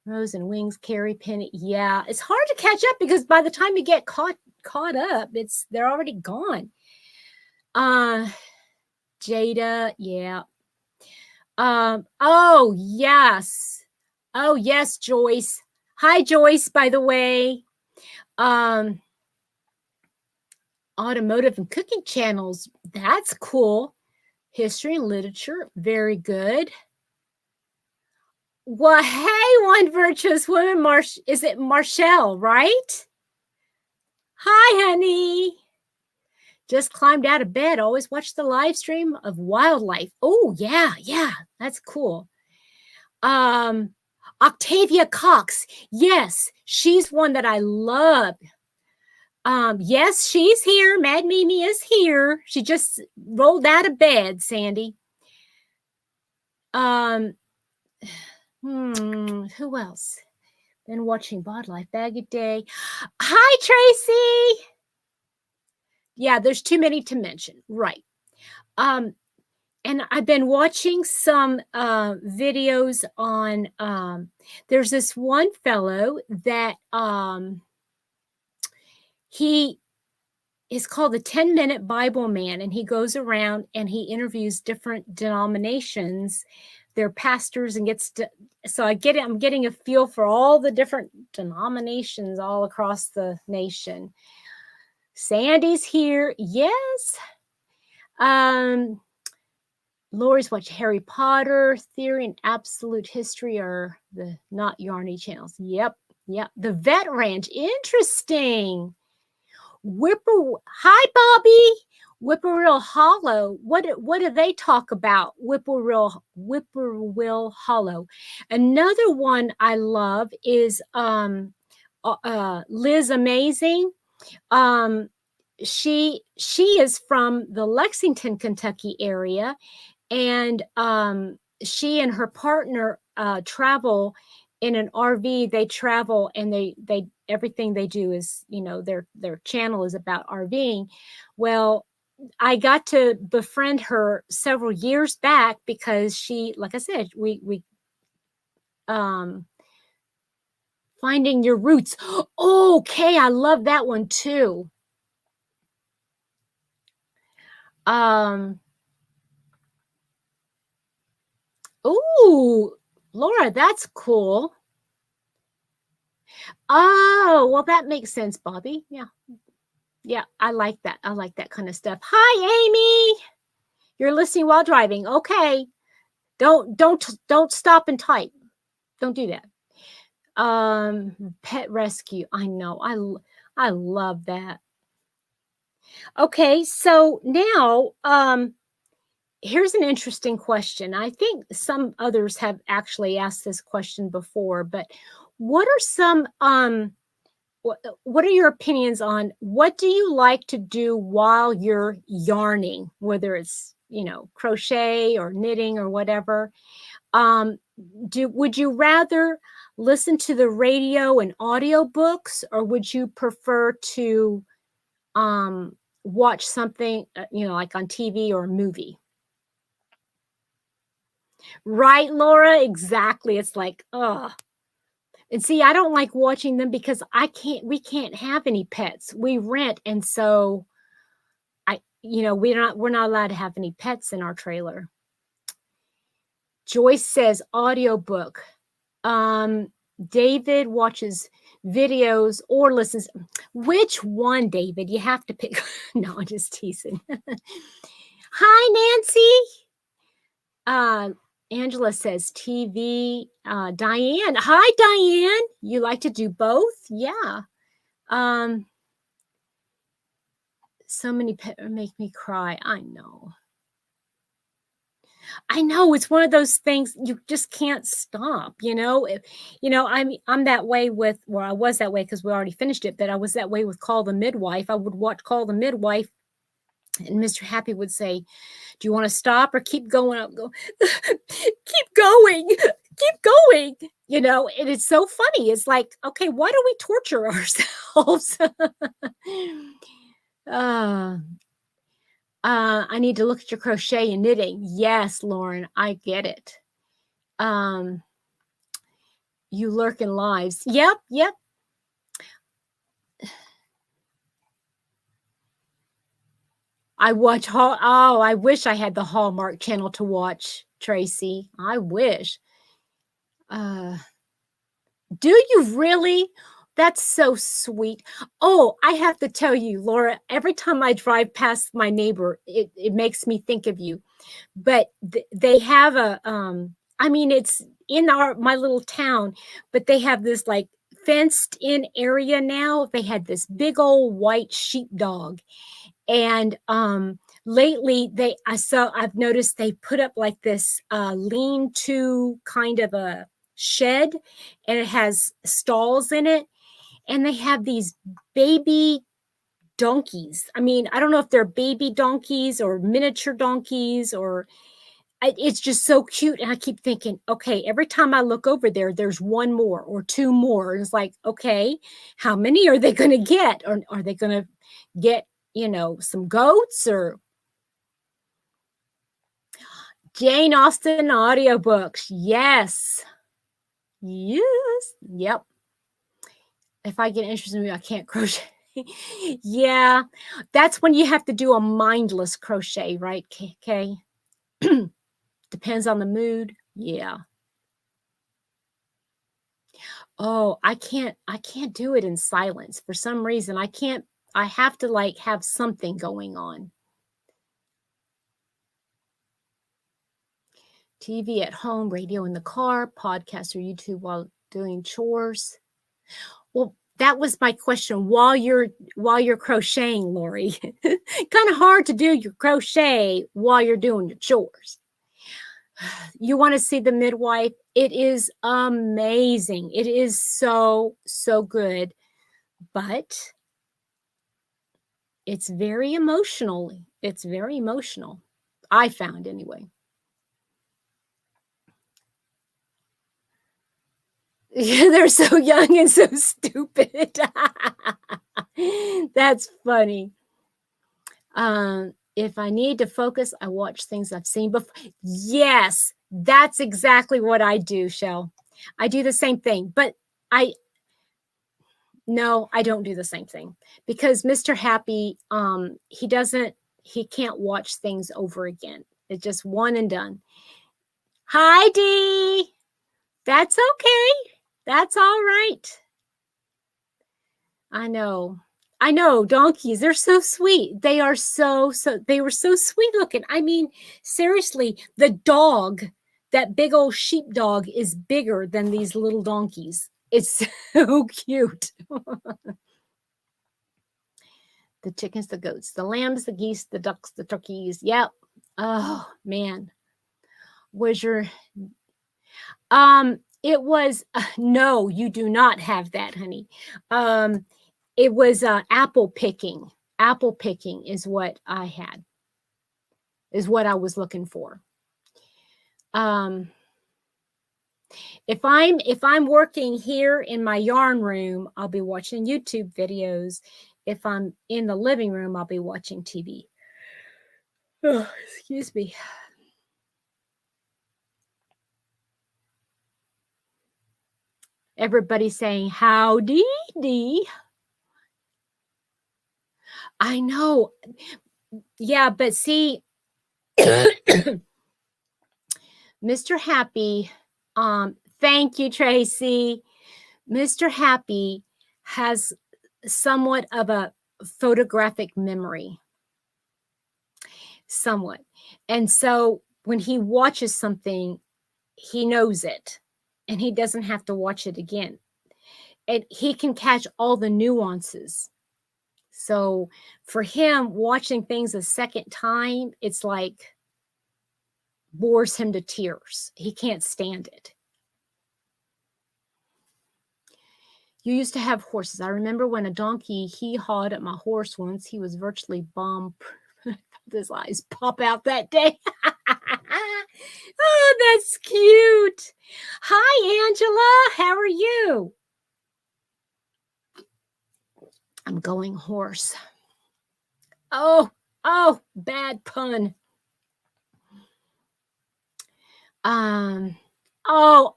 Rose and Wings, Carrie Penny. Yeah, it's hard to catch up because by the time you get caught up, they're already gone. Jada, yeah. Oh yes. Oh yes, Joyce. Hi, Joyce, by the way. Automotive and cooking channels. That's cool. History and literature. Very good. Well, hey, one virtuous woman, is it Marshall, right? Hi, honey. Just climbed out of bed. Always watch the live stream of wildlife. Oh, yeah, that's cool. Octavia Cox. Yes, she's one that I love. Yes, she's here. Mad Mimi is here. She just rolled out of bed, Sandy. Who else? Been watching Bod Life Bag a Day. Hi, Tracy. Yeah, there's too many to mention. Right. And And I've been watching some videos on there's this one fellow that he is called the 10-minute Bible Man, and he goes around and he interviews different denominations, their pastors, and so I'm getting a feel for all the different denominations all across the nation. Sandy's here. Yes. Lori's watched Harry Potter, Theory and Absolute History are the not Yarny channels. Yep. The Vet Ranch. Interesting. Hi, Bobby. Whippoorwill Hollow. What do they talk about? Whippoorwill Hollow. Another one I love is Liz Amazing. She is from the Lexington, Kentucky area, and she and her partner travel in an RV. They travel, and they everything they do is, their channel is about RVing. Well, I got to befriend her several years back because she, like I said, we Finding Your Roots. Okay, I love that one too. Ooh, Laura, that's cool. Oh, well, that makes sense, Bobby. Yeah, I like that. I like that kind of stuff. Hi, Amy. You're listening while driving. Okay. Don't stop and type. Don't do that. Pet rescue. I know. I love that. Okay, so now here's an interesting question. I think some others have actually asked this question before, but what are some what are your opinions on what do you like to do while you're yarning, whether it's, crochet or knitting or whatever? Would you rather listen to the radio and audiobooks, or would you prefer to watch something, like on TV or a movie? Right, Laura? Exactly. It's like, oh. And see, I don't like watching them because we can't have any pets. We rent, and so we're not allowed to have any pets in our trailer. Joyce says audiobook. David watches videos or listens. Which one, David? You have to pick. No, I'm just teasing. Hi, Nancy. Angela says TV. Diane. Hi, Diane. You like to do both? Yeah. So many pets make me cry. I know. It's one of those things you just can't stop, I'm that way with, well, I was that way because we already finished it, but I was that way with Call the Midwife. I would watch Call the Midwife, and Mr. Happy would say, do you want to stop or keep going? I'll go, keep going. And it's so funny. It's like, okay, why do we torture ourselves? I need to look at your crochet and knitting. Yes, Lauren, I get it. You lurk in lives. Yep. I watch I wish I had the Hallmark Channel to watch, Tracy. I wish. Do you really? That's so sweet. Oh, I have to tell you, Laura, every time I drive past my neighbor, it makes me think of you. But they have it's in my little town, but they have this like fenced in area now. They had this big old white sheepdog. And lately I've noticed they put up like this lean-to kind of a shed, and it has stalls in it, and they have these baby donkeys. I mean, I don't know if they're baby donkeys or miniature donkeys, or it's just so cute. And I keep thinking, okay, every time I look over there, there's one more or two more. And it's like, okay, how many are they going to get? Or are they going to get, some goats? Or Jane Austen audiobooks. Yes. Yes. Yep. If I get interested in me, I can't crochet. Yeah. That's when you have to do a mindless crochet, right, Kay? Depends on the mood. Yeah. Oh, I can't do it in silence. For some reason, I have to like have something going on. TV at home, radio in the car, podcast or YouTube while doing chores. Well, that was my question. While you're crocheting, Lori, kind of hard to do your crochet while you're doing your chores. You want to see The Midwife? It is amazing. It is so good, but it's very emotional. It's very emotional. I found anyway. They're so young and so stupid. That's funny. If I need to focus, I watch things I've seen before. Yes, that's exactly what I do, Shell. I do the same thing, but no, I don't do the same thing because Mr. Happy, he can't watch things over again. It's just one and done. Hi, Dee. That's okay. That's all right. I know. Donkeys. They're so sweet. They are they were so sweet looking. I mean, seriously, the dog, that big old sheepdog is bigger than these little donkeys. It's so cute. The chickens, the goats, the lambs, the geese, the ducks, the turkeys. Yep. Oh, man. Was your it was no, you do not have that, honey. It was apple picking. Apple picking is what I had. Is what I was looking for. If I'm working here in my yarn room, I'll be watching YouTube videos. If I'm in the living room, I'll be watching TV. Oh, excuse me. Everybody's saying howdy dee. I know. Yeah, but see, Mr. Happy, thank you, Tracy. Mr. Happy has somewhat of a photographic memory. Somewhat. And so when he watches something, he knows it and he doesn't have to watch it again. And he can catch all the nuances. So for him, watching things a second time, it's like bores him to tears. He can't stand it. You used to have horses. I remember when a donkey hee-hawed at my horse once. He was virtually bomb. His eyes pop out that day. Oh, that's cute. Hi, Angela. How are you? I'm going horse. Oh, bad pun. Oh,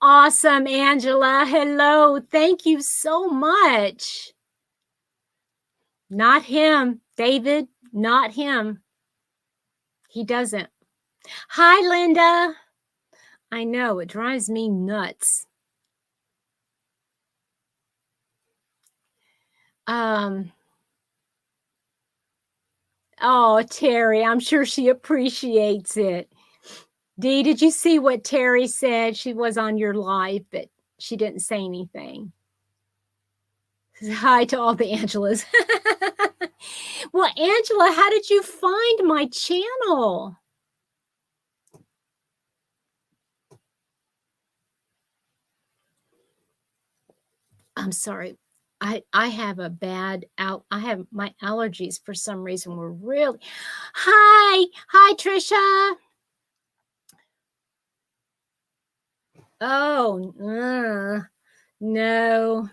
awesome, Angela. Hello. Thank you so much. Not him, David. Not him. He doesn't. Hi, Linda. I know, it drives me nuts. Oh, Terry, I'm sure she appreciates it. Dee, did you see what Terry said? She was on your live, but she didn't say anything. Hi to all the Angelas. Well, Angela, how did you find my channel? I'm sorry. I have a bad I have my allergies for some reason were really. Hi, Trisha. Oh, no,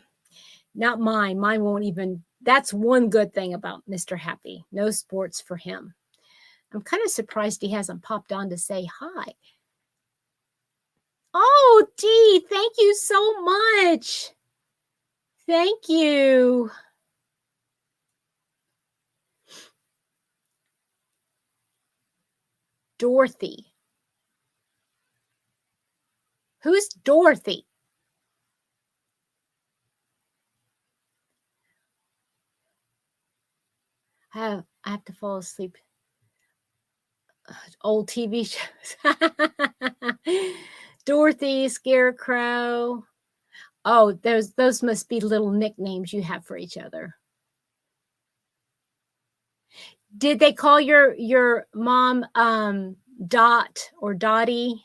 not mine. Mine won't even. That's one good thing about Mr. Happy. No sports for him. I'm kind of surprised he hasn't popped on to say hi. Oh, Dee, thank you so much. Thank you. Dorothy. Who's Dorothy? I have to fall asleep. Old TV shows. Dorothy, Scarecrow. Oh, those must be little nicknames you have for each other. Did they call your mom Dot or Dottie?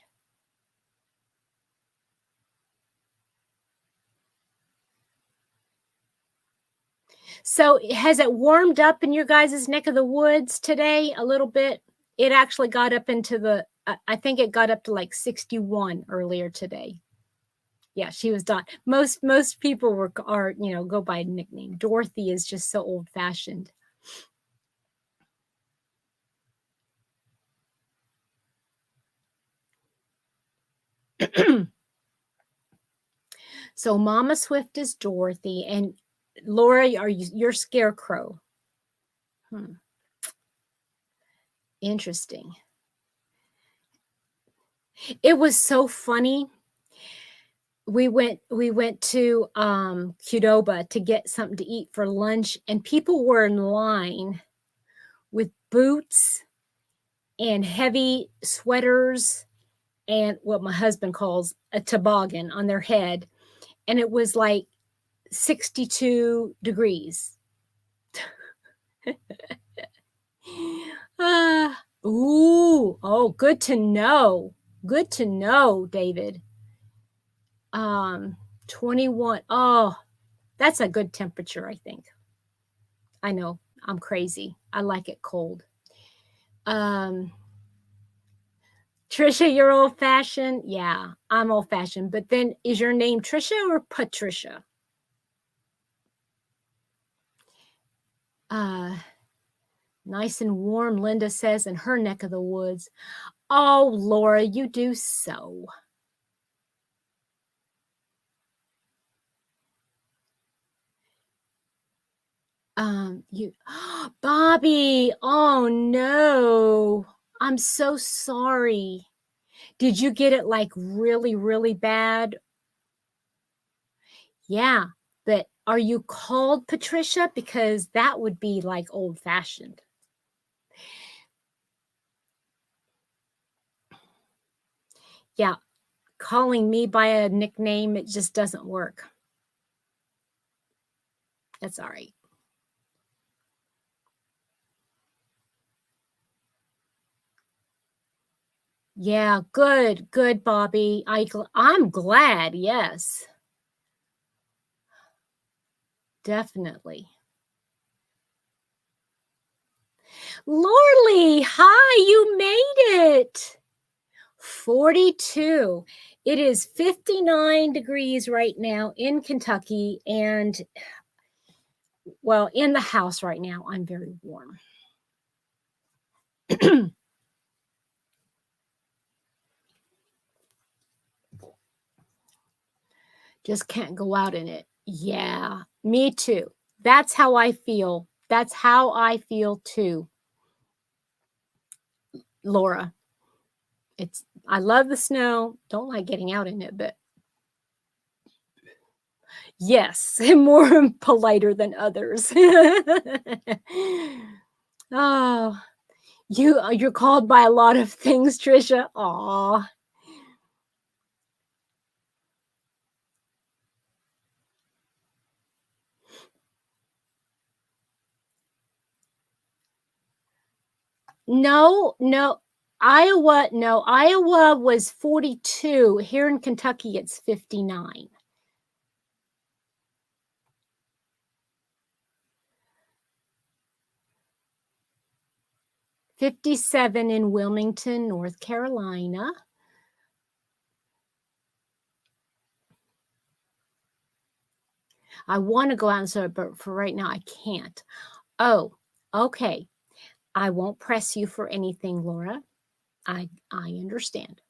So has it warmed up in your guys' neck of the woods today a little bit? It actually got up into I think it got up to like 61 earlier today. Yeah, she was Dot. Most people are, go by a nickname. Dorothy is just so old fashioned. So Mama Swift is Dorothy, and Laura, you're Scarecrow? Interesting. It was so funny. We went to Qdoba to get something to eat for lunch, and people were in line with boots and heavy sweaters and what my husband calls a toboggan on their head, and it was like 62 degrees. Good to know. Good to know, David. 21. Oh, that's a good temperature, I think. I know, I'm crazy. I like it cold. Trisha, you're old fashioned. Yeah, I'm old fashioned. But then is your name Trisha or Patricia? Nice and warm, Linda says, in her neck of the woods. Oh, Laura, you do so. Bobby, oh no. I'm so sorry. Did you get it like really, really bad? Yeah, but are you called Patricia? Because that would be like old fashioned. Yeah, calling me by a nickname, it just doesn't work. That's all right. Yeah, good, Bobby. I'm glad. Yes, definitely. Lorley, hi, you made it. 42. It is 59 degrees right now in Kentucky, and well, in the house right now, I'm very warm. Just can't go out in it. Yeah, me too. That's how I feel. That's how I feel too, Laura. I love the snow. Don't like getting out in it, but yes, more politer than others. Oh, you're called by a lot of things, Trisha. Aw. No. Iowa was 42. Here in Kentucky, it's 59. '57 in Wilmington, North Carolina. I want to go out and celebrate, but for right now, I can't. Oh, okay. I won't press you for anything, Laura. I understand.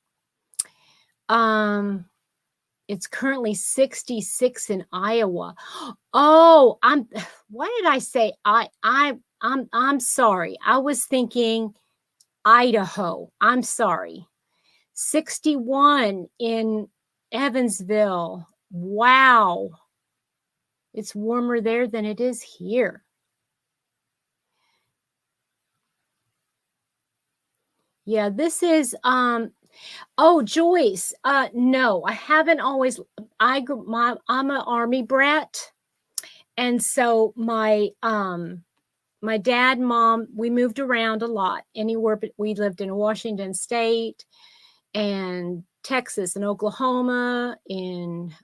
It's currently 66 in Iowa. Oh, what did I say? I'm sorry. I was thinking Idaho. I'm sorry. 61 in Evansville. Wow. It's warmer there than it is here. Yeah, this is oh, Joyce. No, I haven't always I'm an Army brat. And so my dad, mom, we moved around a lot, anywhere, but we lived in Washington State and Texas and Oklahoma, in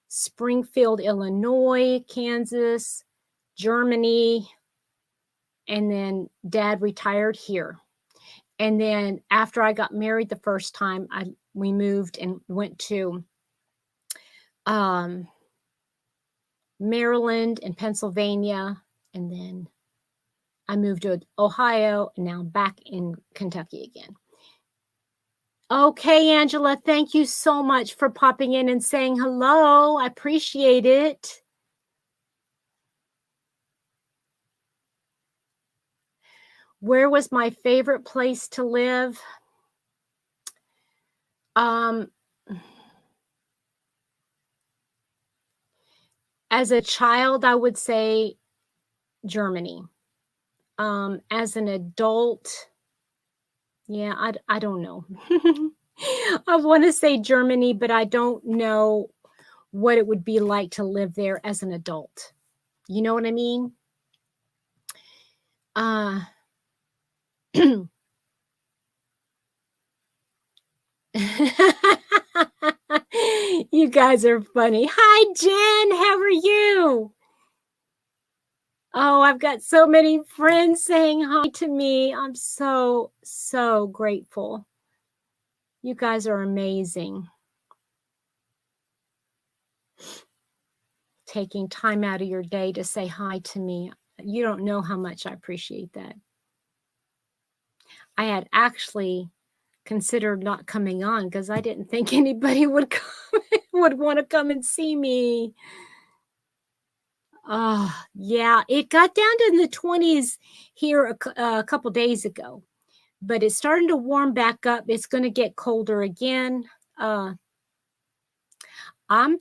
Springfield, Illinois, Kansas, Germany, and then dad retired here. And then after I got married the first time, we moved and went to Maryland and Pennsylvania, and then I moved to Ohio, and now back in Kentucky again. Okay, Angela, thank you so much for popping in and saying hello. I appreciate it. Where was my favorite place to live? As a child, I would say Germany. As an adult, yeah, I don't know. I want to say Germany, but I don't know what it would be like to live there as an adult. You know what I mean? You guys are funny. Hi, Jen. How are you? Oh, I've got so many friends saying hi to me. I'm so, so grateful. You guys are amazing. Taking time out of your day to say hi to me. You don't know how much I appreciate that. I had actually considered not coming on because I didn't think anybody would want to come and see me. Oh, yeah, it got down to the 20s here a couple days ago, but it's starting to warm back up. It's going to get colder again. I'm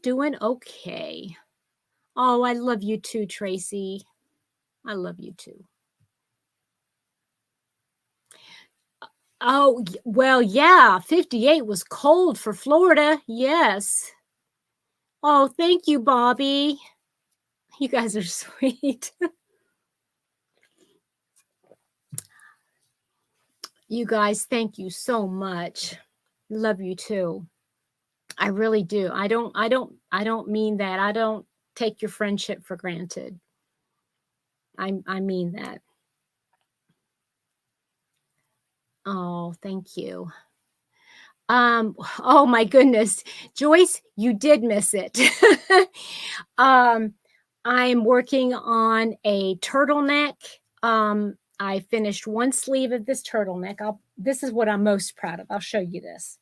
doing okay. Oh, I love you too, Tracy. I love you too. Oh, well, yeah, 58 was cold for Florida. Yes. Oh, thank you, Bobby. You guys are sweet. You guys, thank you so much. Love you too. I really do. I don't mean that. I don't take your friendship for granted. I mean that. Oh, thank you. Oh my goodness. Joyce, you did miss it. I'm working on a turtleneck. I finished one sleeve of this turtleneck. This is what I'm most proud of. I'll show you this.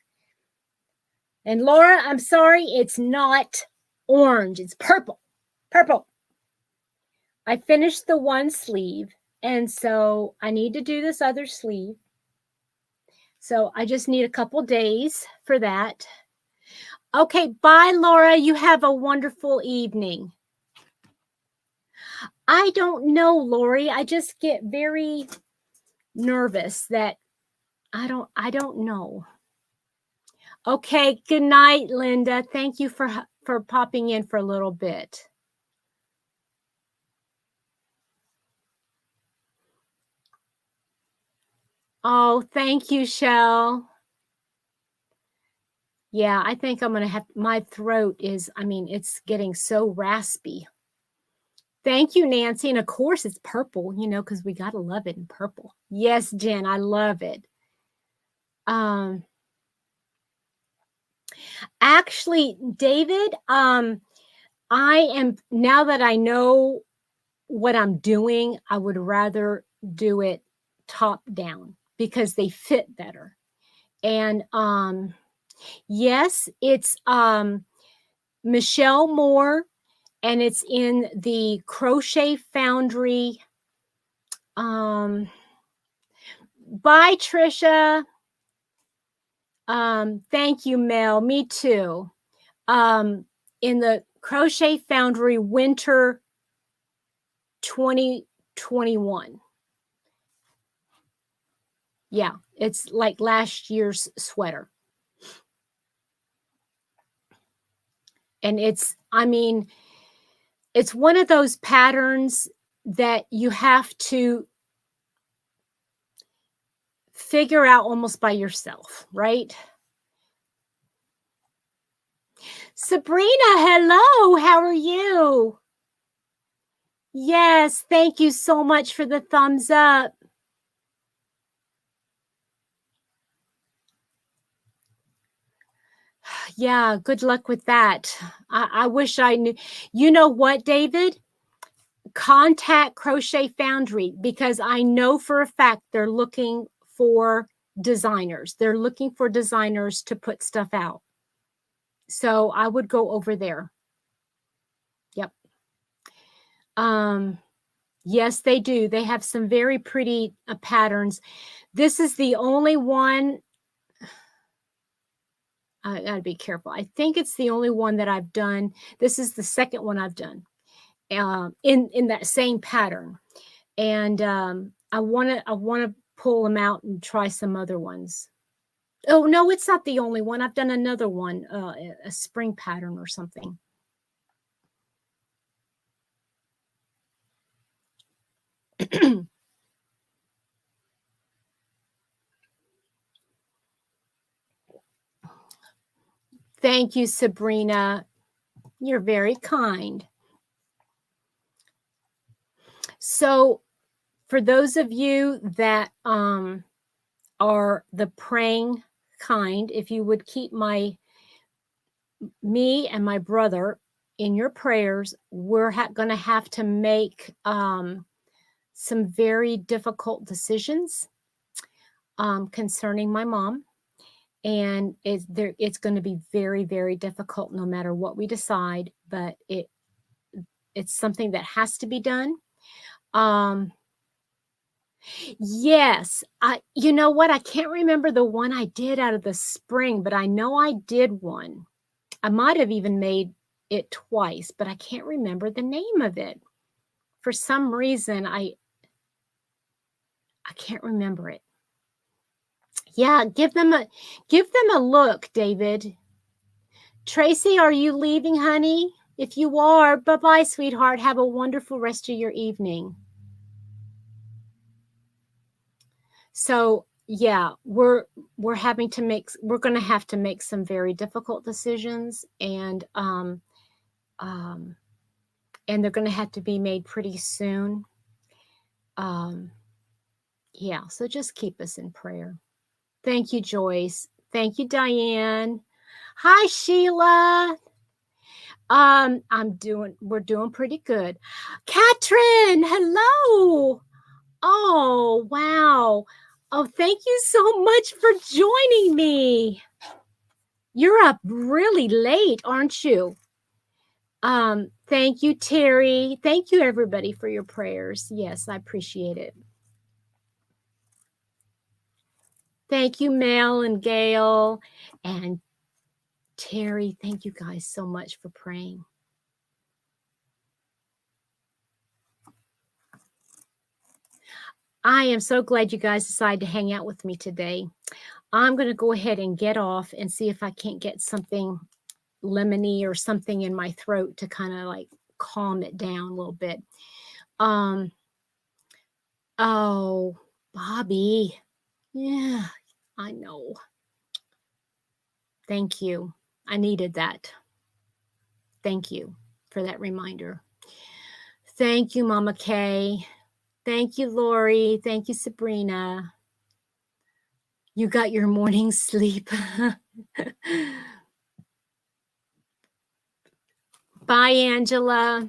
And Laura, I'm sorry, it's not orange. It's purple. Purple. I finished the one sleeve, and so I need to do this other sleeve. So I just need a couple days for that. Okay, bye, Laura. You have a wonderful evening. I don't know, Lori. I just get very nervous that I don't know. Okay, good night, Linda. Thank you for popping in for a little bit. Oh, thank you, Shell. Yeah, I think I'm going to have, my throat is, it's getting so raspy. Thank you, Nancy. And of course it's purple, because we got to love it in purple. Yes, Jen, I love it. Actually, David, I am, now that I know what I'm doing, I would rather do it top down because they fit better. And Yes, it's Michelle Moore, and it's in the Crochet Foundry. Bye, Trisha. Thank you, Mel. Me too. In the Crochet Foundry Winter 2021. Yeah, it's like last year's sweater. And it's, I mean, it's one of those patterns that you have to figure out almost by yourself, right? Sabrina, hello. How are you? Yes, thank you so much for the thumbs up. Yeah, good luck with that. I wish I knew. You know what, David? Contact Crochet Foundry, because I know for a fact they're looking for designers. They're looking for designers to put stuff out. So I would go over there. Yep. Yes, they do. They have some very pretty patterns. This is the only one. I gotta be careful. I think it's the only one that I've done. This is the second one I've done in that same pattern. And I wanna pull them out and try some other ones. Oh no, it's not the only one. I've done another one, a spring pattern or something. Thank you, Sabrina. You're very kind. So for those of you that are the praying kind, if you would keep me and my brother in your prayers, we're going to have to make some very difficult decisions concerning my mom. And it's going to be very, very difficult no matter what we decide, but it's something that has to be done. Yes, you know what? I can't remember the one I did out of the spring, but I know I did one. I might have even made it twice, but I can't remember the name of it. For some reason, I can't remember it. Yeah, give them a look, David. Tracy, are you leaving, honey? If you are, bye-bye, sweetheart. Have a wonderful rest of your evening. So yeah, we're going to have to make some very difficult decisions, and they're going to have to be made pretty soon. Yeah, so just keep us in prayer. Thank you, Joyce. Thank you, Diane. Hi, Sheila. We're doing pretty good. Katrin, hello. Oh, wow. Oh, thank you so much for joining me. You're up really late, aren't you? Thank you, Terry. Thank you, everybody, for your prayers. Yes, I appreciate it. Thank you, Mel and Gail and Terry. Thank you guys so much for praying. I am so glad you guys decided to hang out with me today. I'm going to go ahead and get off and see if I can't get something lemony or something in my throat to kind of like calm it down a little bit. Oh, Bobby. Yeah, I know. Thank you. I needed that. Thank you for that reminder. Thank you, Mama Kay. Thank you, Lori. Thank you, Sabrina. You got your morning sleep. Bye, Angela.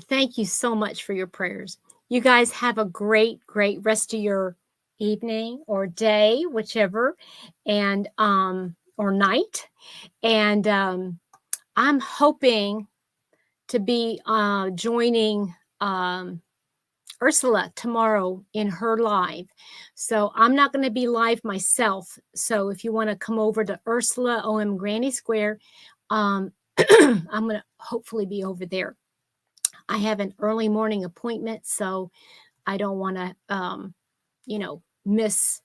Thank you so much for your prayers. You guys have a great, great rest of your evening, or day, whichever, and or night. And I'm hoping to be joining Ursula tomorrow in her live. So I'm not going to be live myself. So if you want to come over to Ursula OM Granny Square, I'm going to hopefully be over there. I have an early morning appointment, so I don't want to, miss,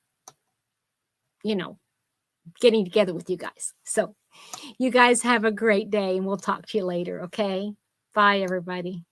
getting together with you guys. So you guys have a great day, and we'll talk to you later. Okay. Bye, everybody.